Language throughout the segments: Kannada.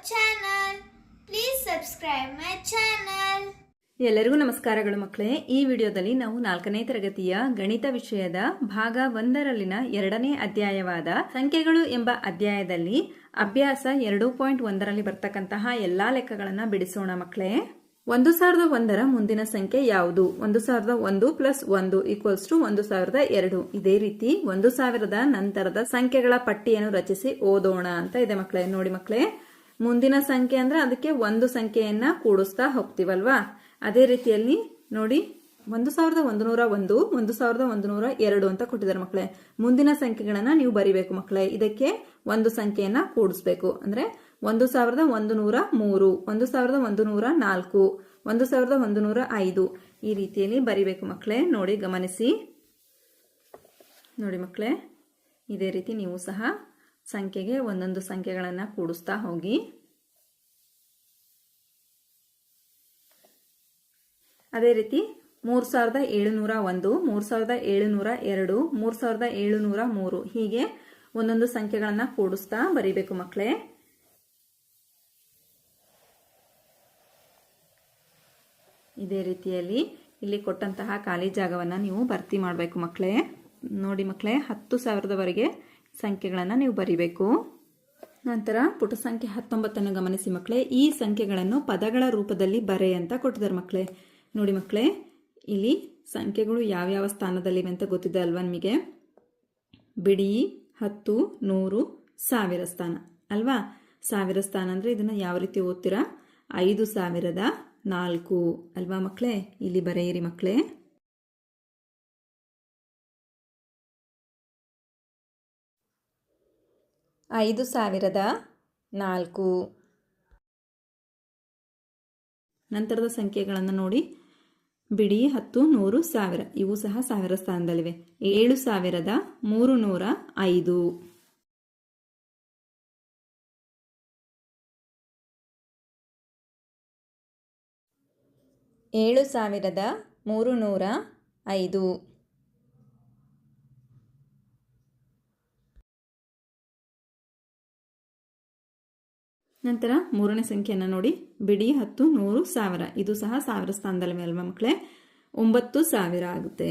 channel. Please subscribe my channel. ಎಲ್ಲರಿಗೂ ನಮಸ್ಕಾರಗಳು ಮಕ್ಕಳೇ. ಈ ವಿಡಿಯೋದಲ್ಲಿ ನಾವು 4ನೇ ತರಗತಿಯ ಗಣಿತ ವಿಷಯದ ಭಾಗ 1ರಲ್ಲಿನ 2ನೇ ಅಧ್ಯಾಯವಾದ ಸಂಖ್ಯೆಗಳು ಎಂಬ ಅಧ್ಯಾಯದಲ್ಲಿ ಅಭ್ಯಾಸ 2.1ರಲ್ಲಿ ಬರ್ತಕ್ಕಂತಹ ಎಲ್ಲಾ ಲೆಕ್ಕಗಳನ್ನು ಬಿಡಿಸೋಣ ಮಕ್ಕಳೇ. 1001ರ ಮುಂದಿನ ಸಂಖ್ಯೆ ಯಾವುದು? 1001 ಪ್ಲಸ್ 1 ಈಕ್ವಲ್ಸ್ ಟು 1002. ಇದೇ ರೀತಿ 1000ದ ನಂತರದ ಸಂಖ್ಯೆಗಳ ಪಟ್ಟಿಯನ್ನು ರಚಿಸಿ ಓದೋಣ ಅಂತ ಇದೆ ಮಕ್ಕಳೇ. ನೋಡಿ ಮಕ್ಕಳೇ, ಮುಂದಿನ ಸಂಖ್ಯೆ ಅಂದ್ರೆ ಅದಕ್ಕೆ ಒಂದು ಸಂಖ್ಯೆಯನ್ನ ಕೂಡಿಸ್ತಾ ಹೋಗ್ತೀವಲ್ವಾ, ಅದೇ ರೀತಿಯಲ್ಲಿ ನೋಡಿ 1101, 1102 ಅಂತ ಕೊಟ್ಟಿದ್ದಾರೆ ಮಕ್ಕಳೇ. ಮುಂದಿನ ಸಂಖ್ಯೆಗಳನ್ನ ನೀವು ಬರಿಬೇಕು ಮಕ್ಕಳೇ. ಇದಕ್ಕೆ ಒಂದು ಸಂಖ್ಯೆಯನ್ನ ಕೂಡಿಸ್ಬೇಕು. ಅಂದ್ರೆ 1103, 1104, 1105 ಈ ರೀತಿಯಲ್ಲಿ ಬರಿಬೇಕು ಮಕ್ಕಳೇ. ನೋಡಿ ಗಮನಿಸಿ. ನೋಡಿ ಮಕ್ಕಳೇ, ಇದೇ ರೀತಿ ನೀವು ಸಹ ಸಂಖ್ಯೆಗೆ ಒಂದೊಂದು ಸಂಖ್ಯೆಗಳನ್ನ ಕೂಡಿಸ್ತಾ ಹೋಗಿ. ಅದೇ ರೀತಿ 3701, 3702, 3703 ಹೀಗೆ ಒಂದೊಂದು ಸಂಖ್ಯೆಗಳನ್ನ ಕೂಡಿಸ್ತಾ ಬರಿಬೇಕು ಮಕ್ಕಳೇ. ಇದೇ ರೀತಿಯಲ್ಲಿ ಇಲ್ಲಿ ಕೊಟ್ಟಂತಹ ಖಾಲಿ ಜಾಗವನ್ನ ನೀವು ಭರ್ತಿ ಮಾಡಬೇಕು ಮಕ್ಕಳೇ. ನೋಡಿ ಮಕ್ಕಳೇ, 10,000ದವರೆಗೆ ಸಂಖ್ಯೆಗಳನ್ನು ನೀವು ಬರಿಬೇಕು. ನಂತರ ಪುಟ ಸಂಖ್ಯೆ 19 ಗಮನಿಸಿ ಮಕ್ಕಳೇ. ಈ ಸಂಖ್ಯೆಗಳನ್ನು ಪದಗಳ ರೂಪದಲ್ಲಿ ಬರೆ ಅಂತ ಕೊಟ್ಟಿದ್ದಾರೆ ಮಕ್ಕಳೇ. ನೋಡಿ ಮಕ್ಕಳೇ, ಇಲ್ಲಿ ಸಂಖ್ಯೆಗಳು ಯಾವ್ಯಾವ ಸ್ಥಾನದಲ್ಲಿವೆ ಅಂತ ಗೊತ್ತಿದೆ ಅಲ್ವಾ ನಿಮಗೆ? ಬಿಡಿ, 10, 100, 1000 ಸ್ಥಾನ ಅಲ್ವಾ? 1000 ಸ್ಥಾನ ಅಂದ್ರೆ ಇದನ್ನ ಯಾವ ರೀತಿ ಓದ್ತೀರಾ? 5004 ಅಲ್ವಾ ಮಕ್ಕಳೇ? ಇಲ್ಲಿ ಬರೆಯಿರಿ ಮಕ್ಕಳೇ. $5004. ನಂತರದ ಸಂಖ್ಯೆಗಳನ್ನು ನೋಡಿ. ಬಿಡಿ, 10, 100, 1000 ಇವು ಸಹ 1000 ಸ್ಥಾನದಲ್ಲಿವೆ. 7305. $7305. ನಂತರ ಮೂರನೇ ಸಂಖ್ಯೆಯನ್ನು ನೋಡಿ. ಬಿಡಿ, 10, 100, 1000 ಇದು ಸಹ 1000 ಸ್ಥಾನದಲ್ಲಿವೆ ಅಲ್ವಾ ಮಕ್ಕಳೇ? 9000 ಆಗುತ್ತೆ.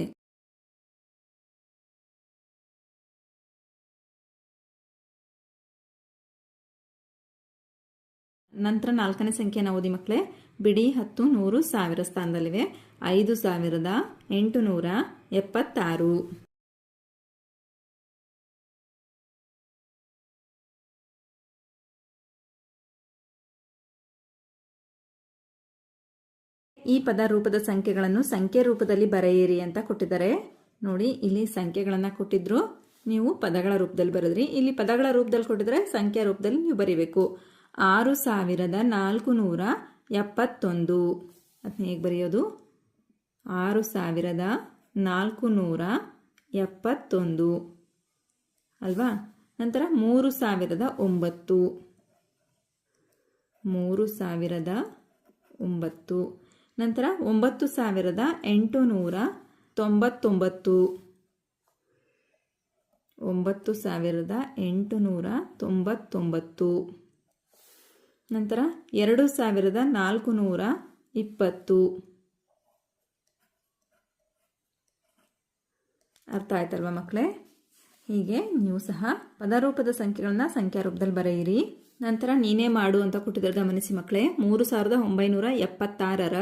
ನಂತರ ನಾಲ್ಕನೇ ಸಂಖ್ಯೆಯನ್ನು ಓದಿ ಮಕ್ಕಳೇ. ಬಿಡಿ, 10, 100, 1000 ಸ್ಥಾನದಲ್ಲಿವೆ. 5876. ಈ ಪದ ರೂಪದ ಸಂಖ್ಯೆಗಳನ್ನು ಸಂಖ್ಯೆ ರೂಪದಲ್ಲಿ ಬರೆಯಿರಿ ಅಂತ ಕೊಟ್ಟಿದ್ದಾರೆ. ನೋಡಿ, ಇಲ್ಲಿ ಸಂಖ್ಯೆಗಳನ್ನ ಕೊಟ್ಟಿದ್ರು, ನೀವು ಪದಗಳ ರೂಪದಲ್ಲಿ ಬರೆದ್ರಿ. ಇಲ್ಲಿ ಪದಗಳ ರೂಪದಲ್ಲಿ ಕೊಟ್ಟಿದ್ರೆ ಸಂಖ್ಯಾ ರೂಪದಲ್ಲಿ ನೀವು ಬರೀಬೇಕು. 6471. ಅದನ್ನ ಹೇಗೆ ಬರೆಯೋದು? 6471 ಅಲ್ವಾ? ನಂತರ 3009. 3009. ನಂತರ 9899. 9899. ನಂತರ 2420. ಅರ್ಥ ಆಯ್ತಲ್ವಾ ಮಕ್ಕಳೇ? ಹೀಗೆ ನೀವು ಸಹ ಪದರೂಪದ ಸಂಖ್ಯೆಗಳನ್ನ ಸಂಖ್ಯಾ ರೂಪದಲ್ಲಿ ಬರೆಯಿರಿ. ನಂತರ ನೀನೇ ಮಾಡು ಅಂತ ಕೊಟ್ಟಿದ್ದಾರೆ. ಗಮನಿಸಿ ಮಕ್ಕಳೇ, 3976ರ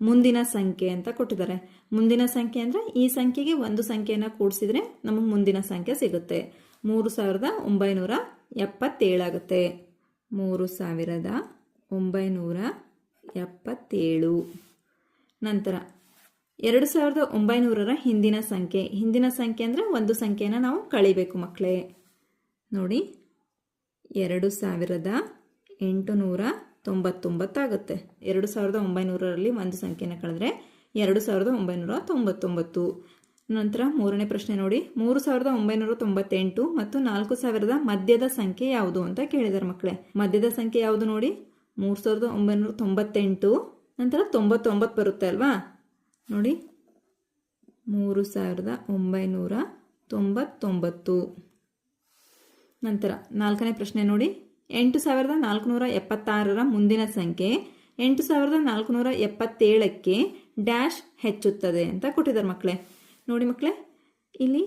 ಮುಂದಿನ ಸಂಖ್ಯೆ ಅಂತ ಕೊಟ್ಟಿದ್ದಾರೆ. ಮುಂದಿನ ಸಂಖ್ಯೆ ಅಂದ್ರೆ ಈ ಸಂಖ್ಯೆಗೆ ಒಂದು ಸಂಖ್ಯೆಯನ್ನ ಕೂಡಿಸಿದ್ರೆ ನಮಗೆ ಮುಂದಿನ ಸಂಖ್ಯೆ ಸಿಗುತ್ತೆ. 3977 ಆಗುತ್ತೆ. 3977. ನಂತರ 2900ರ ಹಿಂದಿನ ಸಂಖ್ಯೆ. ಹಿಂದಿನ ಸಂಖ್ಯೆ ಅಂದ್ರೆ ಒಂದು ಸಂಖ್ಯೆನ ನಾವು ಕಳಿಬೇಕು ಮಕ್ಕಳೇ. ನೋಡಿ, 2899 ಆಗುತ್ತೆ. 2900ರಲ್ಲಿ ಒಂದು ಸಂಖ್ಯೆನ ಕಳೆದ್ರೆ 2999. ನಂತರ ಮೂರನೇ ಪ್ರಶ್ನೆ ನೋಡಿ. 3998 ಮತ್ತು 4000ದ ಮಧ್ಯದ ಸಂಖ್ಯೆ ಯಾವುದು ಅಂತ ಕೇಳಿದ್ದಾರೆ ಮಕ್ಕಳೇ. ಮಧ್ಯದ ಸಂಖ್ಯೆ ಯಾವುದು ನೋಡಿ? 3998. ನಂತರ 99 ಬರುತ್ತೆ ಅಲ್ವಾ? ನೋಡಿ, 3999. ನಂತರ ನಾಲ್ಕನೇ ಪ್ರಶ್ನೆ ನೋಡಿ. 8476ರ ಮುಂದಿನ ಸಂಖ್ಯೆ 8477ಕ್ಕೆ ಡ್ಯಾಶ್ ಹೆಚ್ಚುತ್ತದೆ ಅಂತ ಕೊಟ್ಟಿದ್ದಾರೆ ಮಕ್ಕಳೇ. ನೋಡಿ ಮಕ್ಕಳೇ, ಇಲ್ಲಿ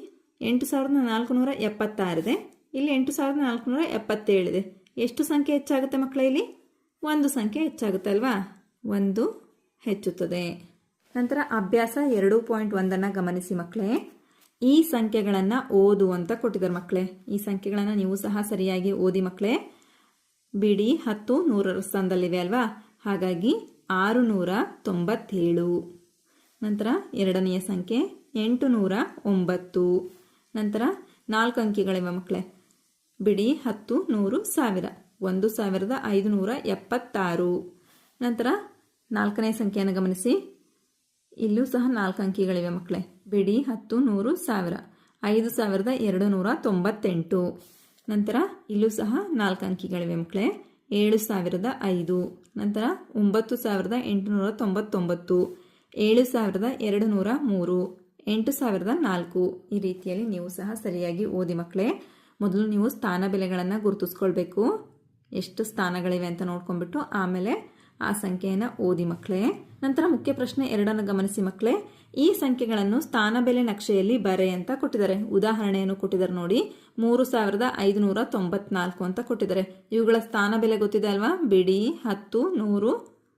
8476 ಇದೆ, ಇಲ್ಲಿ 8477 ಇದೆ. ಎಷ್ಟು ಸಂಖ್ಯೆ ಹೆಚ್ಚಾಗುತ್ತೆ ಮಕ್ಕಳೇ? ಇಲ್ಲಿ ಒಂದು ಸಂಖ್ಯೆ ಹೆಚ್ಚಾಗುತ್ತೆ ಅಲ್ವಾ, ಒಂದು ಹೆಚ್ಚುತ್ತದೆ. ನಂತರ ಅಭ್ಯಾಸ 2.1 ಗಮನಿಸಿ ಮಕ್ಕಳೇ. ಈ ಸಂಖ್ಯೆಗಳನ್ನು ಓದು ಅಂತ ಕೊಟ್ಟಿದ್ದಾರೆ ಮಕ್ಕಳೇ. ಈ ಸಂಖ್ಯೆಗಳನ್ನು ನೀವು ಸಹ ಸರಿಯಾಗಿ ಓದಿ ಮಕ್ಕಳೇ. ಬಿಡಿ 10 100ರ ಸ್ಥಾನದಲ್ಲಿವೆ ಅಲ್ವಾ, ಹಾಗಾಗಿ 697. ನಂತರ ಎರಡನೆಯ ಸಂಖ್ಯೆ 809. ನಂತರ 4 ಅಂಕಿಗಳಿವೆ ಮಕ್ಕಳೇ. ಬಿಡಿ 10 100 1000 1576. ನಂತರ 4ನೇ ಸಂಖ್ಯೆಯನ್ನು ಗಮನಿಸಿ. ಇಲ್ಲೂ ಸಹ 4 ಅಂಕಿಗಳಿವೆ ಮಕ್ಕಳೇ. ಬಿಡಿ 10 100 1000 5298. ನಂತರ ಇಲ್ಲೂ ಸಹ 4 ಅಂಕಿಗಳಿವೆ ಮಕ್ಕಳೇ. 7005. ನಂತರ 9899, 7203, 8004. ಈ ರೀತಿಯಲ್ಲಿ ನೀವು ಸಹ ಸರಿಯಾಗಿ ಓದಿ ಮಕ್ಕಳೇ. ಮೊದಲು ನೀವು ಸ್ಥಾನ ಬೆಲೆಗಳನ್ನು ಗುರುತಿಸ್ಕೊಳ್ಬೇಕು. ಎಷ್ಟು ಸ್ಥಾನಗಳಿವೆ ಅಂತ ನೋಡ್ಕೊಂಡ್ಬಿಟ್ಟು ಆಮೇಲೆ ಆ ಸಂಖ್ಯೆಯನ್ನು ಓದಿ ಮಕ್ಕಳೇ. ನಂತರ ಮುಖ್ಯ ಪ್ರಶ್ನೆ 2 ಗಮನಿಸಿ ಮಕ್ಕಳೇ. ಈ ಸಂಖ್ಯೆಗಳನ್ನು ಸ್ಥಾನ ಬೆಲೆ ನಕ್ಷೆಯಲ್ಲಿ ಬರೆ ಅಂತ ಕೊಟ್ಟಿದ್ದಾರೆ. ಉದಾಹರಣೆಯನ್ನು ಕೊಟ್ಟಿದ್ದಾರೆ ನೋಡಿ. 3594 ಅಂತ ಕೊಟ್ಟಿದ್ದಾರೆ. ಇವುಗಳ ಸ್ಥಾನ ಬೆಲೆ ಗೊತ್ತಿದೆ ಅಲ್ವಾ? ಬಿಡಿ 10 100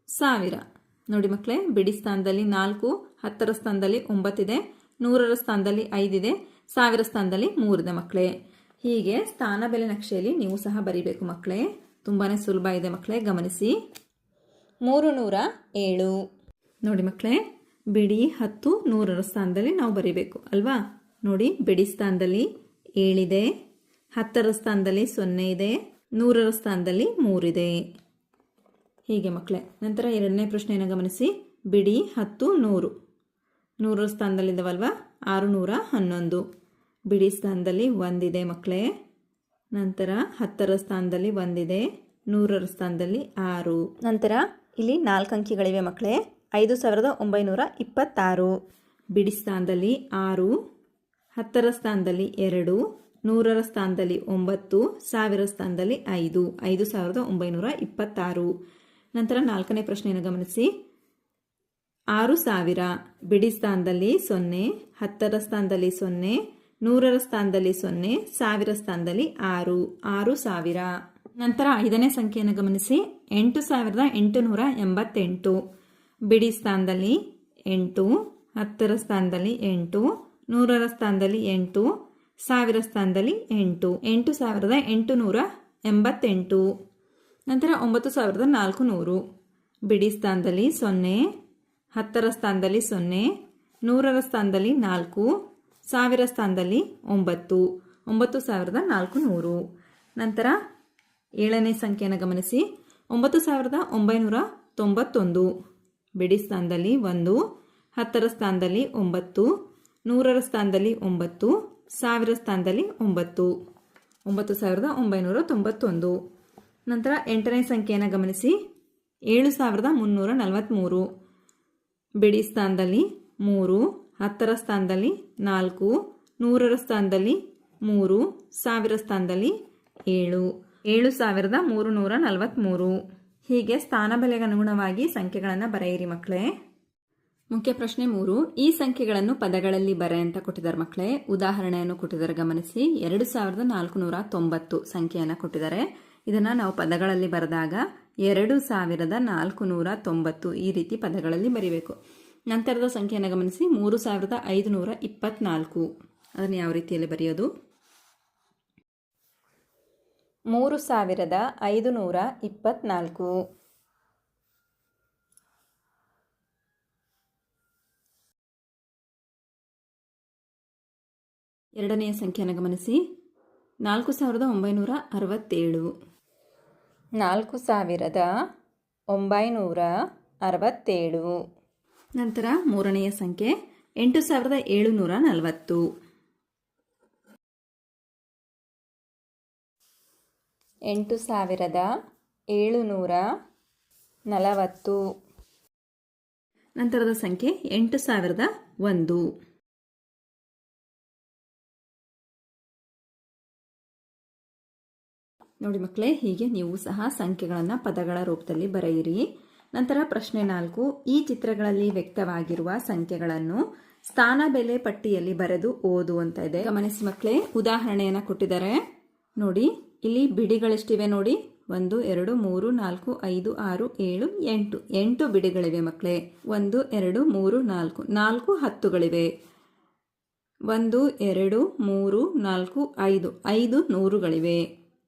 1000. ನೋಡಿ ಮಕ್ಕಳೇ, ಬಿಡಿ ಸ್ಥಾನದಲ್ಲಿ 4, 10ರ ಸ್ಥಾನದಲ್ಲಿ 9 ಇದೆ, 100ರ ಸ್ಥಾನದಲ್ಲಿ 5 ಇದೆ, 1000 ಸ್ಥಾನದಲ್ಲಿ 3 ಇದೆ ಮಕ್ಕಳೇ. ಹೀಗೆ ಸ್ಥಾನ ಬೆಲೆ ನಕ್ಷೆಯಲ್ಲಿ ನೀವು ಸಹ ಬರಿಬೇಕು ಮಕ್ಕಳೇ. ತುಂಬಾನೇ ಸುಲಭ ಇದೆ ಮಕ್ಕಳೇ, ಗಮನಿಸಿ. 307. ನೋಡಿ ಮಕ್ಕಳೇ, ಬಿಡಿ 10 100ರ ಸ್ಥಾನದಲ್ಲಿ ನಾವು ಬರಿಬೇಕು ಅಲ್ವಾ. ನೋಡಿ, ಬಿಡಿ ಸ್ಥಾನದಲ್ಲಿ 7 ಇದೆ, 10ರ ಸ್ಥಾನದಲ್ಲಿ 0 ಇದೆ, 100ರ ಸ್ಥಾನದಲ್ಲಿ 3 ಇದೆ. ಹೀಗೆ ಮಕ್ಕಳೇ. ನಂತರ ಎರಡನೇ ಪ್ರಶ್ನೆಯನ್ನು ಗಮನಿಸಿ. ಬಿಡಿ 10 100 100ರ ಸ್ಥಾನದಲ್ಲಿದ್ದಾವಲ್ವಾ, 611. ಬಿಡಿ ಸ್ಥಾನದಲ್ಲಿ 1 ಇದೆ ಮಕ್ಕಳೇ. ನಂತರ 10ರ ಸ್ಥಾನದಲ್ಲಿ 1 ಇದೆ, 100ರ ಸ್ಥಾನದಲ್ಲಿ 6. ನಂತರ ಇಲ್ಲಿ 4 ಅಂಕಿಗಳಿವೆ ಮಕ್ಕಳೇ. 5926. ಬಿಡಿ ಸ್ಥಾನದಲ್ಲಿ 6, 10ರ ಸ್ಥಾನದಲ್ಲಿ 2, 100ರ ಸ್ಥಾನದಲ್ಲಿ 9, 1000 ಸ್ಥಾನದಲ್ಲಿ 5, 5926. ನಂತರ 4ನೇ ಪ್ರಶ್ನೆಯನ್ನು ಗಮನಿಸಿ. 6000. ಬಿಡಿ ಸ್ಥಾನದಲ್ಲಿ 0, 10ರ ಸ್ಥಾನದಲ್ಲಿ 0, 100ರ ಸ್ಥಾನದಲ್ಲಿ 0, 1000 ಸ್ಥಾನದಲ್ಲಿ 6, 6000. ನಂತರ 5ನೇ ಸಂಖ್ಯೆಯನ್ನು ಗಮನಿಸಿ. 8888. ಬಿಡಿ ಸ್ಥಾನದಲ್ಲಿ 8, 10ರ ಸ್ಥಾನದಲ್ಲಿ 8, 100ರ ಸ್ಥಾನದಲ್ಲಿ 8, 1000 ಸ್ಥಾನದಲ್ಲಿ 8, 8888. ನಂತರ 9400. ಬಿಡಿ ಸ್ಥಾನದಲ್ಲಿ 0, 10ರ ಸ್ಥಾನದಲ್ಲಿ 0, 100ರ ಸ್ಥಾನದಲ್ಲಿ 4, 1000 ಸ್ಥಾನದಲ್ಲಿ 9, 9400. ನಂತರ 7ನೇ ಸಂಖ್ಯೆಯನ್ನು ಗಮನಿಸಿ. 9991. ಬಿಡಿ ಸ್ಥಾನದಲ್ಲಿ 1, 10ರ ಸ್ಥಾನದಲ್ಲಿ 9, 100ರ ಸ್ಥಾನದಲ್ಲಿ 9, 1000 ಸ್ಥಾನದಲ್ಲಿ 9, 9991. ನಂತರ 8ನೇ ಸಂಖ್ಯೆಯನ್ನು ಗಮನಿಸಿ. 7343. ಬಿಡಿ ಸ್ಥಾನದಲ್ಲಿ 3, 10ರ ಸ್ಥಾನದಲ್ಲಿ 4, 100ರ ಸ್ಥಾನದಲ್ಲಿ 3, 1000 ಸ್ಥಾನದಲ್ಲಿ 7, 7343. ಹೀಗೆ ಸ್ಥಾನ ಬೆಲೆಗೆ ಅನುಗುಣವಾಗಿ ಸಂಖ್ಯೆಗಳನ್ನು ಬರೆಯಿರಿ ಮಕ್ಕಳೇ. ಮುಖ್ಯ ಪ್ರಶ್ನೆ 3. ಈ ಸಂಖ್ಯೆಗಳನ್ನು ಪದಗಳಲ್ಲಿ ಬರೆ ಅಂತ ಕೊಟ್ಟಿದ್ದಾರೆ ಮಕ್ಕಳೇ. ಉದಾಹರಣೆಯನ್ನು ಕೊಟ್ಟಿದ್ದಾರೆ ಗಮನಿಸಿ. 2490 ಸಂಖ್ಯೆಯನ್ನು ಕೊಟ್ಟಿದ್ದಾರೆ. ಇದನ್ನು ನಾವು ಪದಗಳಲ್ಲಿ ಬರೆದಾಗ 2490 ಈ ರೀತಿ ಪದಗಳಲ್ಲಿ ಬರೀಬೇಕು. ನಂತರದ ಸಂಖ್ಯೆಯನ್ನು ಗಮನಿಸಿ. 3524. ಅದನ್ನು ಯಾವ ರೀತಿಯಲ್ಲಿ ಬರೆಯೋದು? 3524. ಎರಡನೆಯ ಸಂಖ್ಯೆಯನ್ನು ಗಮನಿಸಿ. 4967. 4967. ನಂತರ ಮೂರನೆಯ ಸಂಖ್ಯೆ 8740. 8740. ನಂತರದ ಸಂಖ್ಯೆ 8001. 8001. ನೋಡಿ ಮಕ್ಕಳೇ, ಹೀಗೆ ನೀವು ಸಹ ಸಂಖ್ಯೆಗಳನ್ನು ಪದಗಳ ರೂಪದಲ್ಲಿ ಬರೆಯಿರಿ. ನಂತರ ಪ್ರಶ್ನೆ 4, ಈ ಚಿತ್ರಗಳಲ್ಲಿ ವ್ಯಕ್ತವಾಗಿರುವ ಸಂಖ್ಯೆಗಳನ್ನು ಸ್ಥಾನ ಬೆಲೆ ಪಟ್ಟಿಯಲ್ಲಿ ಬರೆದು ಓದು ಅಂತ ಇದೆ. ಗಮನಿಸಿ ಮಕ್ಕಳೇ, ಉದಾಹರಣೆಯನ್ನು ಕೊಟ್ಟಿದ್ದಾರೆ ನೋಡಿ. ಇಲ್ಲಿ ಬಿಡಿಗಳೆಷ್ಟಿವೆ ನೋಡಿ, 1 2 3 4 5 6 7 8 8 ಬಿಡಿಗಳಿವೆ ಮಕ್ಕಳೇ. 1 2 3 4 4 ಹತ್ತುಗಳಿವೆ. 1 2 3 4 5 5 ನೂರುಗಳಿವೆ.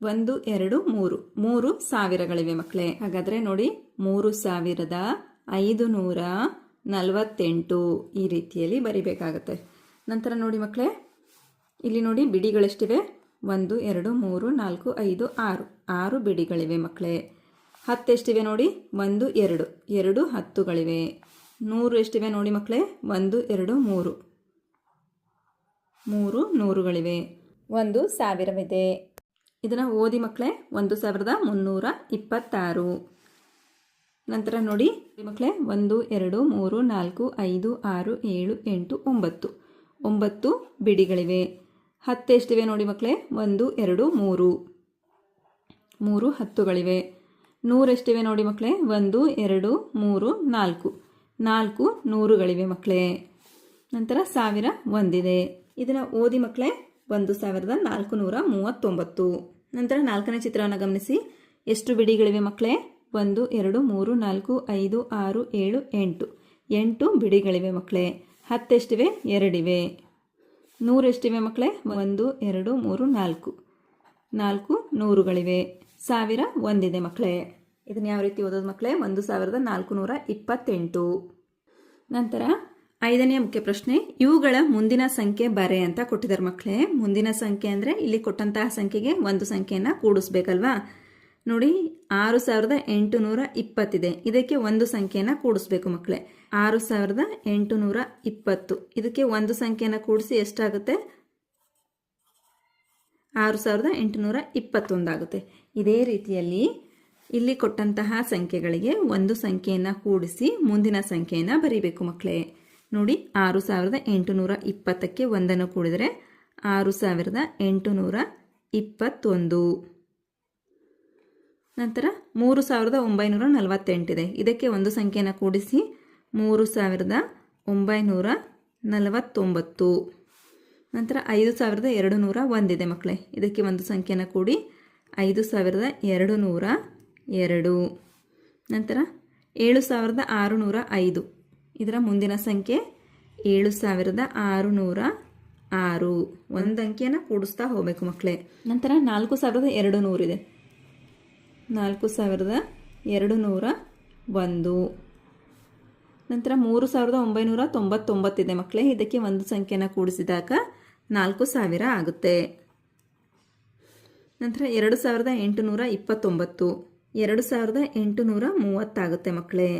1 2 3 3 ಸಾವಿರಗಳಿವೆ ಮಕ್ಕಳೇ. ಹಾಗಾದ್ರೆ ನೋಡಿ, 3548 ಈ ರೀತಿಯಲ್ಲಿ ಬರಿಬೇಕಾಗತ್ತೆ. ನಂತರ ನೋಡಿ ಮಕ್ಕಳೇ, ಇಲ್ಲಿ ನೋಡಿ ಬಿಡಿಗಳೆಷ್ಟಿವೆ, 1 2 3 4 5 6 6 ಬಿಡಿಗಳಿವೆ ಮಕ್ಕಳೇ. 10 ಎಷ್ಟಿವೆ ನೋಡಿ, 1 2 2 ಹತ್ತುಗಳಿವೆ. 100 ಎಷ್ಟಿವೆ ನೋಡಿ ಮಕ್ಕಳೇ, 1 2 3 3 ನೂರುಗಳಿವೆ. 1 ಸಾವಿರವಿದೆ. ಇದನ್ನು ಓದಿ ಮಕ್ಕಳೇ, 1326. ನಂತರ ನೋಡಿ ಮಕ್ಕಳೇ, 1 2 3 4 5 6 7 8 9 9 ಬಿಡಿಗಳಿವೆ. 10 ಎಷ್ಟಿವೆ ನೋಡಿ ಮಕ್ಕಳೇ, 1 2 3 3 ಹತ್ತುಗಳಿವೆ. 100 ಎಷ್ಟಿವೆ ನೋಡಿ ಮಕ್ಕಳೇ, 1 2 3 4 4 ನೂರುಗಳಿವೆ ಮಕ್ಕಳೇ. ನಂತರ 1000 ಒಂದಿದೆ. ಇದನ್ನು ಓದಿ ಮಕ್ಕಳೇ, 1439. ನಂತರ 4ನೇ ಚಿತ್ರವನ್ನು ಗಮನಿಸಿ. ಎಷ್ಟು ಬಿಡಿಗಳಿವೆ ಮಕ್ಕಳೇ, 1 2 3 4 5 6 7 8 8 ಬಿಡಿಗಳಿವೆ ಮಕ್ಕಳೇ. 10 ಎಷ್ಟಿವೆ, 2 ಇವೆ. 100 ಎಷ್ಟಿವೆ ಮಕ್ಕಳೇ, 1 2 3 4 4 ನೂರುಗಳಿವೆ. 1000 ಒಂದಿದೆ ಮಕ್ಕಳೇ. ಇದನ್ನು ಯಾವ ರೀತಿ ಓದೋದು ಮಕ್ಕಳೇ, 1428. ನಂತರ 5ನೇ ಮುಖ್ಯ ಪ್ರಶ್ನೆ, ಇವುಗಳ ಮುಂದಿನ ಸಂಖ್ಯೆ ಬರೆ ಅಂತ ಕೊಟ್ಟಿದ್ದಾರೆ ಮಕ್ಕಳೇ. ಮುಂದಿನ ಸಂಖ್ಯೆ ಅಂದರೆ ಇಲ್ಲಿ ಕೊಟ್ಟಂತಹ ಸಂಖ್ಯೆಗೆ ಒಂದು ಸಂಖ್ಯೆಯನ್ನು ಕೂಡಿಸ್ಬೇಕಲ್ವಾ. ನೋಡಿ, 6820 ಇದೆ. ಇದಕ್ಕೆ ಒಂದು ಸಂಖ್ಯೆಯನ್ನು ಕೂಡಿಸ್ಬೇಕು ಮಕ್ಕಳೇ. 6820 ಇದಕ್ಕೆ ಒಂದು ಸಂಖ್ಯೆಯನ್ನು ಕೂಡಿಸಿ ಎಷ್ಟಾಗುತ್ತೆ, 6821 ಆಗುತ್ತೆ. ಇದೇ ರೀತಿಯಲ್ಲಿ ಇಲ್ಲಿ ಕೊಟ್ಟಂತಹ ಸಂಖ್ಯೆಗಳಿಗೆ ಒಂದು ಸಂಖ್ಯೆಯನ್ನು ಕೂಡಿಸಿ ಮುಂದಿನ ಸಂಖ್ಯೆಯನ್ನು ಬರೀಬೇಕು ಮಕ್ಕಳೇ. ನೋಡಿ, 6820ಕ್ಕೆ ಒಂದನ್ನು ಕೂಡಿದರೆ 6821. ನಂತರ 3948 ಇದೆ. ಇದಕ್ಕೆ ಒಂದು ಸಂಖ್ಯೆಯನ್ನು ಕೂಡಿಸಿ 3949. ನಂತರ 5201 ಇದೆ ಮಕ್ಕಳೇ. ಇದಕ್ಕೆ ಒಂದು ಸಂಖ್ಯೆಯನ್ನು ಕೂಡಿ 5202. ನಂತರ 7605 ಇದರ ಮುಂದಿನ ಸಂಖ್ಯೆ 7606. ಒಂದು ಅಂಕಿಯನ್ನು ಕೂಡಿಸ್ತಾ ಹೋಗಬೇಕು ಮಕ್ಕಳೇ. ನಂತರ 4200 ಇದೆ. 4201. ನಂತರ 3999 ಇದೆ ಮಕ್ಕಳೇ. ಇದಕ್ಕೆ ಒಂದು ಸಂಖ್ಯೆಯನ್ನು ಕೂಡಿಸಿದಾಗ 4000 ಆಗುತ್ತೆ. ನಂತರ 2829 2830 ಆಗುತ್ತೆ ಮಕ್ಕಳೇ.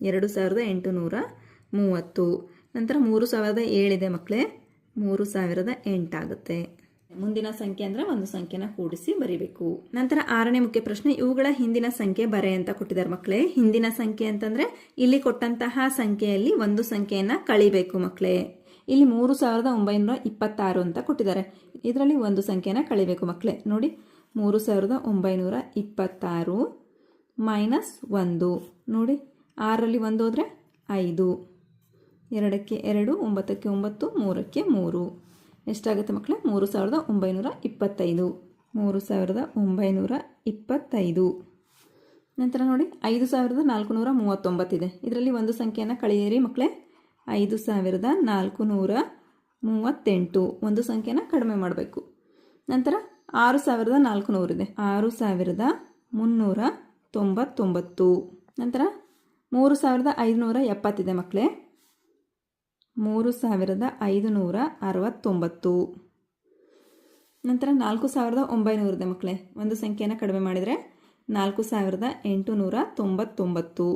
2830. ನಂತರ 3007 ಇದೆ ಮಕ್ಕಳೇ. 3008 ಆಗುತ್ತೆ. ಮುಂದಿನ ಸಂಖ್ಯೆ ಅಂದರೆ ಒಂದು ಸಂಖ್ಯೆನ ಕೂಡಿಸಿ ಬರೀಬೇಕು. ನಂತರ 6ನೇ ಮುಖ್ಯ ಪ್ರಶ್ನೆ, ಇವುಗಳ ಹಿಂದಿನ ಸಂಖ್ಯೆ ಬರೆ ಅಂತ ಕೊಟ್ಟಿದ್ದಾರೆ ಮಕ್ಕಳೇ. ಹಿಂದಿನ ಸಂಖ್ಯೆ ಅಂತಂದರೆ ಇಲ್ಲಿ ಕೊಟ್ಟಂತಹ ಸಂಖ್ಯೆಯಲ್ಲಿ ಒಂದು ಸಂಖ್ಯೆಯನ್ನು ಕಳಿಬೇಕು ಮಕ್ಕಳೇ. ಇಲ್ಲಿ 3926 ಅಂತ ಕೊಟ್ಟಿದ್ದಾರೆ. ಇದರಲ್ಲಿ ಒಂದು ಸಂಖ್ಯೆನ ಕಳಿಬೇಕು ಮಕ್ಕಳೇ. ನೋಡಿ, 3926 ಮೈನಸ್ 1. ನೋಡಿ, 6ರಲ್ಲಿ 1 ಹೋದರೆ 5, 2ಕ್ಕೆ 2, 9ಕ್ಕೆ 9, 3ಕ್ಕೆ 3. ಎಷ್ಟಾಗುತ್ತೆ ಮಕ್ಕಳೇ? 3925. 3925. ನಂತರ ನೋಡಿ, 5439 ಇದೆ. ಇದರಲ್ಲಿ ಒಂದು ಸಂಖ್ಯೆಯನ್ನು ಕಳೆಯಿರಿ ಮಕ್ಕಳೇ. 5438. ಒಂದು ಸಂಖ್ಯೆನ ಕಡಿಮೆ ಮಾಡಬೇಕು. ನಂತರ 6400 ಇದೆ. 6399. ನಂತರ 3570 ಇದೆ ಮಕ್ಕಳೇ. 3569. ನಂತರ 4900 ಇದೆ ಮಕ್ಕಳೇ. ಒಂದು ಸಂಖ್ಯೆಯನ್ನು ಕಡಿಮೆ ಮಾಡಿದರೆ 4899.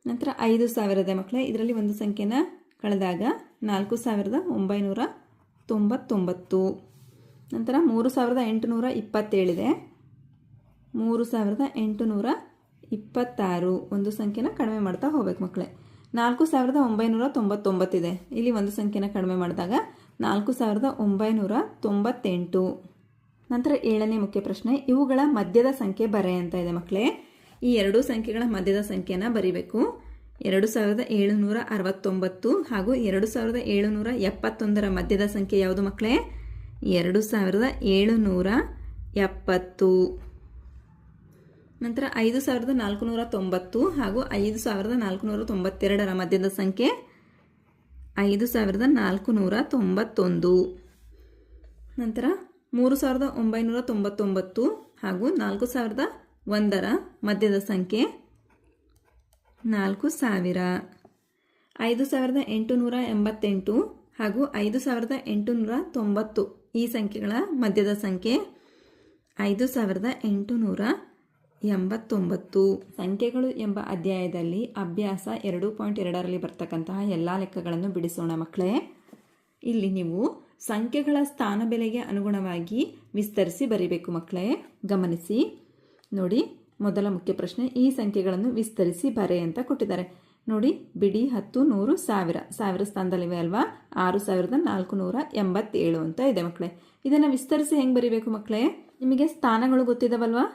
ನಂತರ 5000 ಇದೆ ಮಕ್ಕಳೇ. ಇದರಲ್ಲಿ ಒಂದು ಸಂಖ್ಯೆನ ಕಳೆದಾಗ 4999. ನಂತರ 3827 ಇದೆ. 3826. ಒಂದು ಸಂಖ್ಯೆನ ಕಡಿಮೆ ಮಾಡ್ತಾ ಹೋಗ್ಬೇಕು ಮಕ್ಕಳೇ. 4999 ಇದೆ. ಇಲ್ಲಿ ಒಂದು ಸಂಖ್ಯೆನ ಕಡಿಮೆ ಮಾಡಿದಾಗ 4998. ನಂತರ 7ನೇ ಮುಖ್ಯ ಪ್ರಶ್ನೆ, ಇವುಗಳ ಮಧ್ಯದ ಸಂಖ್ಯೆ ಬರೆ ಅಂತ ಇದೆ ಮಕ್ಕಳೇ. ಈ ಎರಡೂ ಸಂಖ್ಯೆಗಳ ಮಧ್ಯದ ಸಂಖ್ಯೆನ ಬರಿಬೇಕು. 2769 ಹಾಗೂ 2771 ಮಧ್ಯದ ಸಂಖ್ಯೆ ಯಾವುದು ಮಕ್ಕಳೇ? 2770. ನಂತರ 5490 ಹಾಗೂ 5492 ಮಧ್ಯದ ಸಂಖ್ಯೆ 5491. ನಂತರ 3999 ಹಾಗೂ 4001 ಮಧ್ಯದ ಸಂಖ್ಯೆ 4000. 5888 ಹಾಗೂ 5890 ಈ ಸಂಖ್ಯೆಗಳ ಮಧ್ಯದ ಸಂಖ್ಯೆ 5889. ಸಂಖ್ಯೆಗಳು ಎಂಬ ಅಧ್ಯಾಯದಲ್ಲಿ ಅಭ್ಯಾಸ 2.2ರಲ್ಲಿ ಬರ್ತಕ್ಕಂತಹ ಎಲ್ಲ ಲೆಕ್ಕಗಳನ್ನು ಬಿಡಿಸೋಣ ಮಕ್ಕಳೇ. ಇಲ್ಲಿ ನೀವು ಸಂಖ್ಯೆಗಳ ಸ್ಥಾನ ಬೆಲೆಗೆ ಅನುಗುಣವಾಗಿ ವಿಸ್ತರಿಸಿ ಬರೀಬೇಕು ಮಕ್ಕಳೇ. ಗಮನಿಸಿ ನೋಡಿ, ಮೊದಲ ಮುಖ್ಯ ಪ್ರಶ್ನೆ, ಈ ಸಂಖ್ಯೆಗಳನ್ನು ವಿಸ್ತರಿಸಿ ಬರೆ ಅಂತ ಕೊಟ್ಟಿದ್ದಾರೆ. ನೋಡಿ, ಬಿಡಿ 10, 100, 1000 1000 ಸ್ಥಾನದಲ್ಲಿವೆ ಅಲ್ವಾ? 6487 ಅಂತ ಇದೆ ಮಕ್ಕಳೇ. ಇದನ್ನು ವಿಸ್ತರಿಸಿ ಹೆಂಗೆ ಬರೀಬೇಕು ಮಕ್ಕಳೇ? ನಿಮಗೆ ಸ್ಥಾನಗಳು ಗೊತ್ತಿದಾವಲ್ವಾ?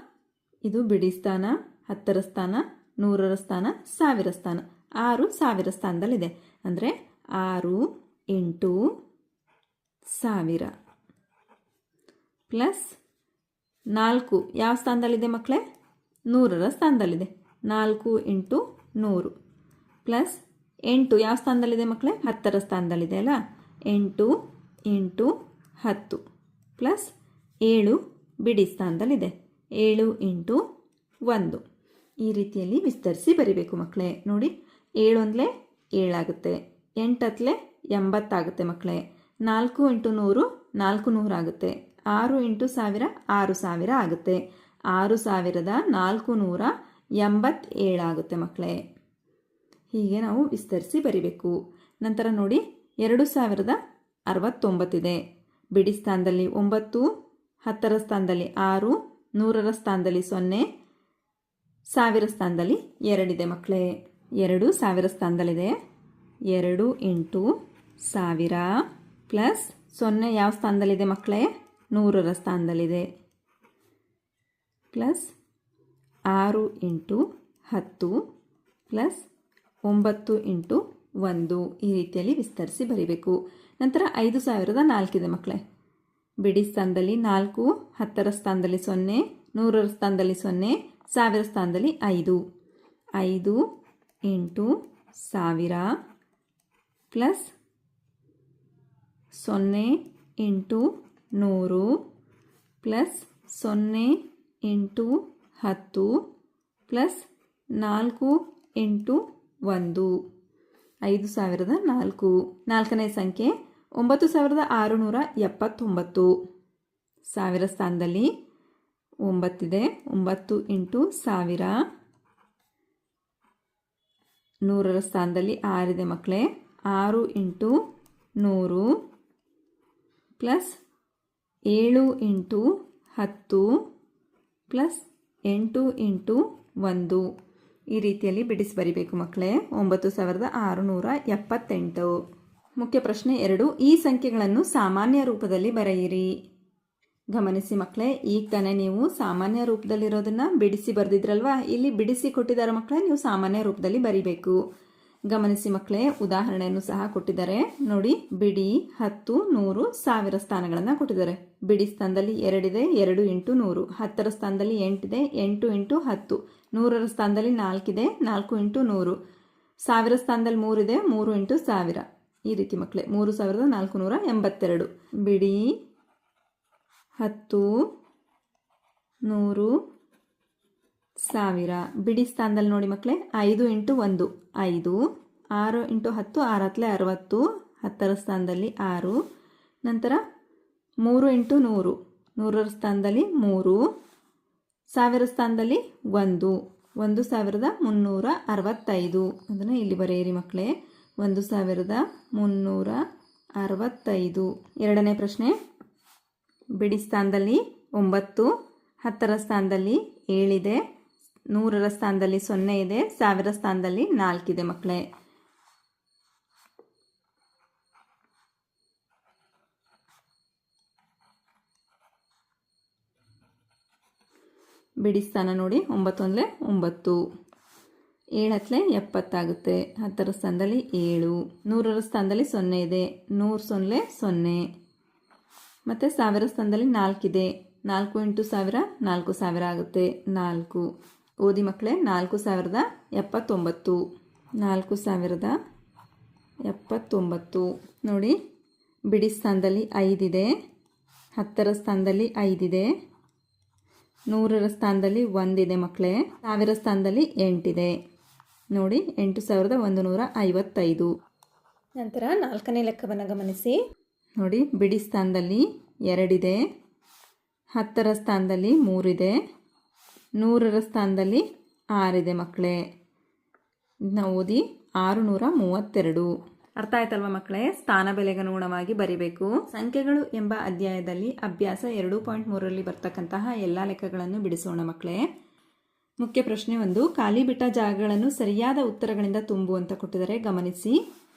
ಇದು ಬಿಡಿ ಸ್ಥಾನ, 10ರ ಸ್ಥಾನ, 100ರ ಸ್ಥಾನ, 1000 ಸ್ಥಾನ. 6 1000 ಸ್ಥಾನದಲ್ಲಿದೆ. ಅಂದರೆ 6 × 1000 ಪ್ಲಸ್ 4 ಯಾವ ಸ್ಥಾನದಲ್ಲಿದೆ ಮಕ್ಕಳೇ? 100ರ ಸ್ಥಾನದಲ್ಲಿದೆ. 4 × 100 ಪ್ಲಸ್ 8 ಯಾವ ಸ್ಥಾನದಲ್ಲಿದೆ ಮಕ್ಕಳೇ? 10ರ ಸ್ಥಾನದಲ್ಲಿದೆ ಅಲ್ಲ? 8 × 10 ಪ್ಲಸ್ 7 ಬಿಡಿ ಸ್ಥಾನದಲ್ಲಿದೆ. 7 × 1 ಈ ರೀತಿಯಲ್ಲಿ ವಿಸ್ತರಿಸಿ ಬರೀಬೇಕು ಮಕ್ಕಳೇ. ನೋಡಿ, 7 ಒಂದಲೇ 7 ಆಗುತ್ತೆ, 8 ಹತ್ತಲೇ 80 ಆಗುತ್ತೆ ಮಕ್ಕಳೇ. 4 × 100 400 ಆಗುತ್ತೆ. 6 × 1000 6000 ಆಗುತ್ತೆ. 6487 ಆಗುತ್ತೆ ಮಕ್ಕಳೇ. ಹೀಗೆ ನಾವು ವಿಸ್ತರಿಸಿ ಬರಿಬೇಕು. ನಂತರ ನೋಡಿ, 2069 ಇದೆ. ಬಿಡಿ ಸ್ಥಾನದಲ್ಲಿ 9, 10ರ ಸ್ಥಾನದಲ್ಲಿ 6, 100ರ ಸ್ಥಾನದಲ್ಲಿ 0, 1000 ಸ್ಥಾನದಲ್ಲಿ 2 ಇದೆ ಮಕ್ಕಳೇ. 2 1000 ಸ್ಥಾನದಲ್ಲಿದೆ. 2 × 1000 ಪ್ಲಸ್ 0 ಯಾವ ಸ್ಥಾನದಲ್ಲಿದೆ ಮಕ್ಕಳೇ? 100ರ ಸ್ಥಾನದಲ್ಲಿದೆ. ಪ್ಲಸ್ 6 × 10 ಪ್ಲಸ್ 9 × 1 ಈ ರೀತಿಯಲ್ಲಿ ವಿಸ್ತರಿಸಿ ಬರೀಬೇಕು. ನಂತರ 5004 ಇದೆ ಮಕ್ಕಳೇ. ಬಿಡಿ ಸ್ಥಾನದಲ್ಲಿ 4, 10ರ ಸ್ಥಾನದಲ್ಲಿ 0, 100ರ ಸ್ಥಾನದಲ್ಲಿ 0, 1000 ಸ್ಥಾನದಲ್ಲಿ 5. 5 × 1000 ಪ್ಲಸ್ 0 × 100 ಪ್ಲಸ್ 0 × 10 ಪ್ಲಸ್ 4 × 1 5004. ನಾಲ್ಕನೇ ಸಂಖ್ಯೆ 9679. 1000 ಸ್ಥಾನದಲ್ಲಿ 9 ಇದೆ. 9 × 1000. 100ರ ಸ್ಥಾನದಲ್ಲಿ 6 ಇದೆ ಮಕ್ಕಳೇ. 6 × 100 ಪ್ಲಸ್ 7 × 10 ಪ್ಲಸ್ 8 × 1 ಈ ರೀತಿಯಲ್ಲಿ ಬಿಡಿಸಿ ಬರಿಬೇಕು ಮಕ್ಕಳೇ. 9678. ಮುಖ್ಯ ಪ್ರಶ್ನೆ 2, ಈ ಸಂಖ್ಯೆಗಳನ್ನು ಸಾಮಾನ್ಯ ರೂಪದಲ್ಲಿ ಬರೆಯಿರಿ. ಗಮನಿಸಿ ಮಕ್ಕಳೇ, ಈಗ ತಾನೇ ನೀವು ಸಾಮಾನ್ಯ ರೂಪದಲ್ಲಿರೋದನ್ನು ಬಿಡಿಸಿ ಬರೆದಿದ್ರಲ್ವಾ? ಇಲ್ಲಿ ಬಿಡಿಸಿ ಕೊಟ್ಟಿದ್ದಾರೆ ಮಕ್ಕಳೇ, ನೀವು ಸಾಮಾನ್ಯ ರೂಪದಲ್ಲಿ ಬರಿಬೇಕು. ಗಮನಿಸಿ ಮಕ್ಕಳೇ, ಉದಾಹರಣೆಯನ್ನು ಸಹ ಕೊಟ್ಟಿದ್ದಾರೆ ನೋಡಿ. ಬಿಡಿ 10, 100, 1000 ಸ್ಥಾನಗಳನ್ನು ಕೊಟ್ಟಿದ್ದಾರೆ. ಬಿಡಿ ಸ್ಥಾನದಲ್ಲಿ 2 ಇದೆ. 2 × 100. 10ರ ಸ್ಥಾನದಲ್ಲಿ 8 ಇದೆ. 8 × 10. 100ರ ಸ್ಥಾನದಲ್ಲಿ 4 ಇದೆ. 4 × 100. 1000 ಸ್ಥಾನದಲ್ಲಿ 3 ಇದೆ. 3 × 1000 ಈ ರೀತಿ ಮಕ್ಕಳೇ. 3482. ಬಿಡಿ 10, 100, 1000. ಬಿಡಿ ಸ್ಥಾನದಲ್ಲಿ ನೋಡಿ ಮಕ್ಕಳೇ, 5 × 1 5. 6 × 10 6 ಹತ್ತಲೇ 60. 10ರ ಸ್ಥಾನದಲ್ಲಿ 6. ನಂತರ 3 × 100. 100ರ ಸ್ಥಾನದಲ್ಲಿ 3. 1000 ಸ್ಥಾನದಲ್ಲಿ 1. 1365. ಅದನ್ನು ಇಲ್ಲಿ ಬರೆಯಿರಿ ಮಕ್ಕಳೇ. 1365. ಎರಡನೇ ಪ್ರಶ್ನೆ, ಬಿಡಿ ಸ್ಥಾನದಲ್ಲಿ 9, 10ರ ಸ್ಥಾನದಲ್ಲಿ 7 ಇದೆ. 100ರ ಸ್ಥಾನದಲ್ಲಿ 0 ಇದೆ. 1000 ಸ್ಥಾನದಲ್ಲಿ 4 ಇದೆ ಮಕ್ಕಳೇ. ಬಿಡಿ ಸ್ಥಾನ ನೋಡಿ 9 ಒಂದಲೇ 9, 7 ಹತ್ತಲೇ 70 ಆಗುತ್ತೆ. 10ರ ಸ್ಥಾನದಲ್ಲಿ 7, 100ರ ಸ್ಥಾನದಲ್ಲಿ 0 ಇದೆ, 100 ಸೊನ್ನೆ 0, ಮತ್ತು 1000 ಸ್ಥಾನದಲ್ಲಿ 4 ಇದೆ, 4 ಇಂಟು 1000 4000 ಆಗುತ್ತೆ, 4. ಓದಿ ಮಕ್ಕಳೇ, 4079, 4079 ನೋಡಿ. ಬಿಡಿ ಸ್ಥಾನದಲ್ಲಿ 5 ಇದೆ, 10ರ ಸ್ಥಾನದಲ್ಲಿ 5 ಇದೆ, 100ರ ಸ್ಥಾನದಲ್ಲಿ 1 ಇದೆ ಮಕ್ಕಳೇ, 1000 ಸ್ಥಾನದಲ್ಲಿ 8 ಇದೆ ನೋಡಿ. 8155. ನಂತರ 4ನೇ ಲೆಕ್ಕವನ್ನು ಗಮನಿಸಿ ನೋಡಿ. ಬಿಡಿ ಸ್ಥಾನದಲ್ಲಿ 2 ಇದೆ, 10ರ ಸ್ಥಾನದಲ್ಲಿ 3 ಇದೆ, 100ರ ಸ್ಥಾನದಲ್ಲಿ 6 ಇದೆ ಮಕ್ಕಳೇ. ನಾವು ಓದಿ 632. ಅರ್ಥ ಆಯ್ತಲ್ವ ಮಕ್ಕಳೇ? ಸ್ಥಾನ ಬೆಲೆಗನುಗುಣವಾಗಿ ಬರಿಬೇಕು. ಸಂಖ್ಯೆಗಳು ಎಂಬ ಅಧ್ಯಾಯದಲ್ಲಿ ಅಭ್ಯಾಸ 2.3ರಲ್ಲಿ ಬರ್ತಕ್ಕಂತಹ ಎಲ್ಲ ಲೆಕ್ಕಗಳನ್ನು ಬಿಡಿಸೋಣ ಮಕ್ಕಳೇ. ಮುಖ್ಯ ಪ್ರಶ್ನೆ 1, ಖಾಲಿ ಬಿಟ್ಟ ಜಾಗಗಳನ್ನು ಸರಿಯಾದ ಉತ್ತರಗಳಿಂದ ತುಂಬು ಅಂತ ಕೊಟ್ಟಿದ್ದಾರೆ. ಗಮನಿಸಿ,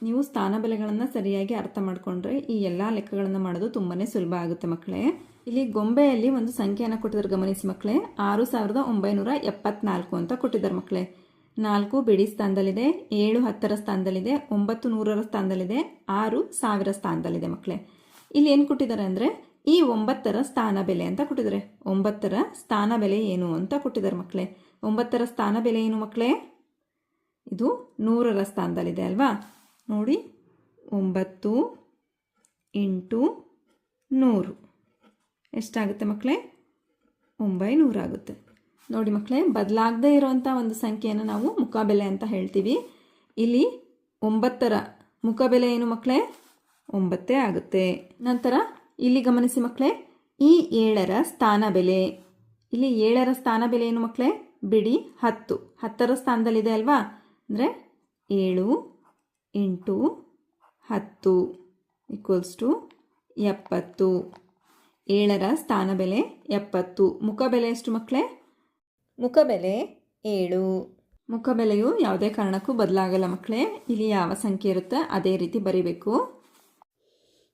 ನೀವು ಸ್ಥಾನ ಬೆಲೆಗಳನ್ನು ಸರಿಯಾಗಿ ಅರ್ಥ ಮಾಡಿಕೊಂಡ್ರೆ ಈ ಎಲ್ಲ ಲೆಕ್ಕಗಳನ್ನು ಮಾಡೋದು ತುಂಬಾ ಸುಲಭ ಆಗುತ್ತೆ ಮಕ್ಕಳೇ. ಇಲ್ಲಿ ಗೊಂಬೆಯಲ್ಲಿ ಒಂದು ಸಂಖ್ಯೆಯನ್ನು ಕೊಟ್ಟಿದ್ದಾರೆ. ಗಮನಿಸಿ ಮಕ್ಕಳೇ, 6974 ಅಂತ ಕೊಟ್ಟಿದ್ದಾರೆ ಮಕ್ಕಳೇ. 4 ಬಿಡಿ ಸ್ಥಾನದಲ್ಲಿದೆ, 7 10ರ ಸ್ಥಾನದಲ್ಲಿದೆ, 9 100ರ ಸ್ಥಾನದಲ್ಲಿದೆ, 6 1000 ಸ್ಥಾನದಲ್ಲಿದೆ ಮಕ್ಕಳೇ. ಇಲ್ಲಿ ಏನು ಕೊಟ್ಟಿದ್ದಾರೆ ಅಂದರೆ ಈ 9ರ ಸ್ಥಾನ ಬೆಲೆ ಅಂತ ಕೊಟ್ಟಿದ್ದಾರೆ. 9ರ ಸ್ಥಾನ ಬೆಲೆ ಏನು ಅಂತ ಕೊಟ್ಟಿದ್ದಾರೆ ಮಕ್ಕಳೇ. 9ರ ಸ್ಥಾನ ಬೆಲೆ ಏನು ಮಕ್ಕಳೇ? ಇದು 100ರ ಸ್ಥಾನದಲ್ಲಿದೆ ಅಲ್ವಾ? ನೋಡಿ, 9 ಇಂಟು 100 ಎಷ್ಟಾಗುತ್ತೆ ಮಕ್ಕಳೇ? 900 ಆಗುತ್ತೆ. ನೋಡಿ ಮಕ್ಕಳೇ, ಬದಲಾಗದೇ ಇರೋವಂಥ ಒಂದು ಸಂಖ್ಯೆಯನ್ನು ನಾವು ಮುಖಬೆಲೆ ಅಂತ ಹೇಳ್ತೀವಿ. ಇಲ್ಲಿ 9ರ ಮುಖಬೆಲೆ ಏನು ಮಕ್ಕಳೇ? 9 ಆಗುತ್ತೆ. ನಂತರ ಇಲ್ಲಿ ಗಮನಿಸಿ ಮಕ್ಕಳೇ, ಈ 7ರ ಸ್ಥಾನ ಬೆಲೆ. ಇಲ್ಲಿ 7ರ ಸ್ಥಾನ ಬೆಲೆ ಏನು ಮಕ್ಕಳೇ? ಬಿಡಿ 10. 10ರ ಸ್ಥಾನದಲ್ಲಿದೆ ಅಲ್ವಾ? ಅಂದರೆ 7 ಇಂಟು 10 = 70. 7ರ ಸ್ಥಾನ ಬೆಲೆ 70. ಮುಖಬೆಲೆ ಎಷ್ಟು ಮಕ್ಕಳೇ? ಮುಖಬೆಲೆ 7. ಮುಖಬೆಲೆಯು ಯಾವುದೇ ಕಾರಣಕ್ಕೂ ಬದಲಾಗಲ್ಲ ಮಕ್ಕಳೇ. ಇಲ್ಲಿ ಯಾವ ಸಂಖ್ಯೆ ಇರುತ್ತೆ ಅದೇ ರೀತಿ ಬರೀಬೇಕು.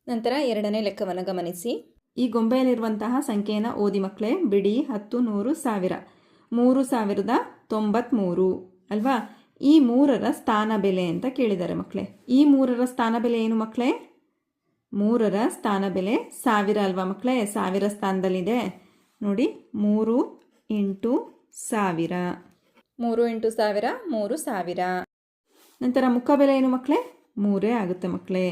ನಂತರ 2ನೇ ಲೆಕ್ಕವನ್ನು ಗಮನಿಸಿ. ಈ ಗೊಂಬೆಯಲ್ಲಿರುವಂತಹ ಸಂಖ್ಯೆಯನ್ನು ಓದಿ ಮಕ್ಕಳೇ. ಬಿಡಿ 10 100 1000, 3093 ಅಲ್ವಾ? ಈ 3ರ ಸ್ಥಾನ ಬೆಲೆ ಅಂತ ಕೇಳಿದ್ದಾರೆ ಮಕ್ಕಳೇ. ಈ 3ರ ಸ್ಥಾನ ಬೆಲೆ ಏನು ಮಕ್ಕಳೇ? 3ರ ಸ್ಥಾನ ಬೆಲೆ 1000 ಅಲ್ವಾ ಮಕ್ಕಳೇ? 1000 ಸ್ಥಾನದಲ್ಲಿದೆ ನೋಡಿ. 3 ಇಂಟು 1000, 3 ಇಂಟು 1000 3000. ನಂತರ ಮುಖಬೆಲೆ ಏನು ಮಕ್ಕಳೇ? 3 ಆಗುತ್ತೆ ಮಕ್ಕಳೇ.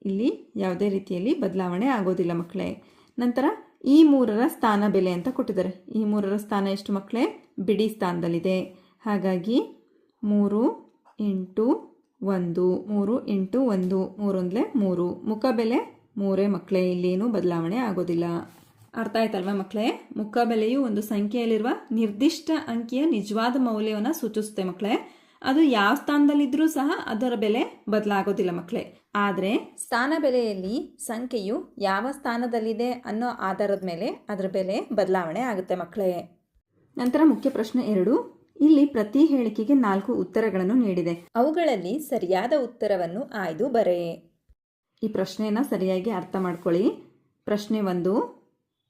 ಇಲ್ಲಿ ಯಾವುದೇ ರೀತಿಯಲ್ಲಿ ಬದಲಾವಣೆ ಆಗೋದಿಲ್ಲ ಮಕ್ಕಳೇ. ನಂತರ ಈ 3ರ ಸ್ಥಾನ ಬೆಲೆ ಅಂತ ಕೊಟ್ಟಿದ್ದಾರೆ. ಈ 3ರ ಸ್ಥಾನ ಎಷ್ಟು ಮಕ್ಕಳೇ? ಬಿಡಿ ಸ್ಥಾನದಲ್ಲಿದೆ. ಹಾಗಾಗಿ 3 ಇಂಟು 1, 3 ಇಂಟು 1, 3 ಒಂದಲೇ 3. ಮುಖಬೆಲೆ 3 ಮಕ್ಕಳೇ. ಇಲ್ಲೇನು ಬದಲಾವಣೆ ಆಗೋದಿಲ್ಲ. ಅರ್ಥ ಆಯ್ತಲ್ವಾ ಮಕ್ಕಳೇ? ಮುಖಬೆಲೆಯು ಒಂದು ಸಂಖ್ಯೆಯಲ್ಲಿರುವ ನಿರ್ದಿಷ್ಟ ಅಂಕಿಯ ನಿಜವಾದ ಮೌಲ್ಯವನ್ನು ಸೂಚಿಸುತ್ತೆ ಮಕ್ಕಳೇ. ಅದು ಯಾವ ಸ್ಥಾನದಲ್ಲಿದ್ದರೂ ಸಹ ಅದರ ಬೆಲೆ ಬದಲಾಗೋದಿಲ್ಲ ಮಕ್ಕಳೇ. ಆದರೆ ಸ್ಥಾನ ಬೆಲೆಯಲ್ಲಿ ಸಂಖ್ಯೆಯು ಯಾವ ಸ್ಥಾನದಲ್ಲಿದೆ ಅನ್ನೋ ಆಧಾರದ ಮೇಲೆ ಅದರ ಬೆಲೆ ಬದಲಾವಣೆ ಆಗುತ್ತೆ ಮಕ್ಕಳೇ. ನಂತರ ಮುಖ್ಯ ಪ್ರಶ್ನೆ 2, ಇಲ್ಲಿ ಪ್ರತಿ ಹೇಳಿಕೆಗೆ 4 ಉತ್ತರಗಳನ್ನು ನೀಡಿದೆ. ಅವುಗಳಲ್ಲಿ ಸರಿಯಾದ ಉತ್ತರವನ್ನು ಆಯ್ದು ಬರೆ. ಈ ಪ್ರಶ್ನೆಯನ್ನು ಸರಿಯಾಗಿ ಅರ್ಥ ಮಾಡ್ಕೊಳ್ಳಿ. ಪ್ರಶ್ನೆ 1,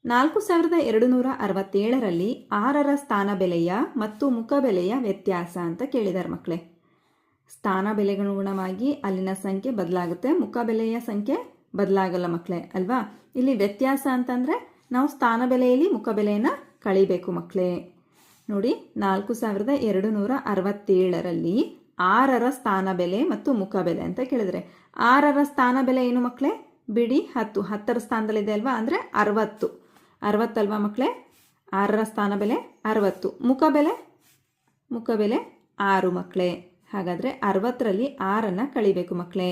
4267ರಲ್ಲಿ 6ರ ಸ್ಥಾನ ಬೆಲೆಯ ಮತ್ತು ಮುಖಬೆಲೆಯ ವ್ಯತ್ಯಾಸ ಅಂತ ಕೇಳಿದ್ದಾರೆ ಮಕ್ಕಳೇ. ಸ್ಥಾನ ಬೆಲೆಗನುಗುಣವಾಗಿ ಅಲ್ಲಿನ ಸಂಖ್ಯೆ ಬದಲಾಗುತ್ತೆ, ಮುಖಬೆಲೆಯ ಸಂಖ್ಯೆ ಬದಲಾಗಲ್ಲ ಮಕ್ಕಳೇ ಅಲ್ವಾ? ಇಲ್ಲಿ ವ್ಯತ್ಯಾಸ ಅಂತಂದರೆ ನಾವು ಸ್ಥಾನ ಬೆಲೆಯಲ್ಲಿ ಮುಖಬೆಲೆಯನ್ನು ಕಳಿಬೇಕು ಮಕ್ಕಳೇ. ನೋಡಿ, 4267ರಲ್ಲಿ 6ರ ಸ್ಥಾನ ಬೆಲೆ ಮತ್ತು ಮುಖಬೆಲೆ ಅಂತ ಕೇಳಿದರೆ 6ರ ಸ್ಥಾನ ಬೆಲೆ ಏನು ಮಕ್ಕಳೇ? ಬಿಡಿ 10. 10ರ ಸ್ಥಾನದಲ್ಲಿದೆ ಅಲ್ವಾ? ಅಂದರೆ 60 ಅಲ್ವಾ ಮಕ್ಕಳೇ? 6ರ ಸ್ಥಾನ ಬೆಲೆ 60. ಮುಖಬೆಲೆ 6 ಮಕ್ಕಳೇ. ಹಾಗಾದರೆ 60ರಲ್ಲಿ 6ಅನ್ನು ಕಳಿಬೇಕು ಮಕ್ಕಳೇ.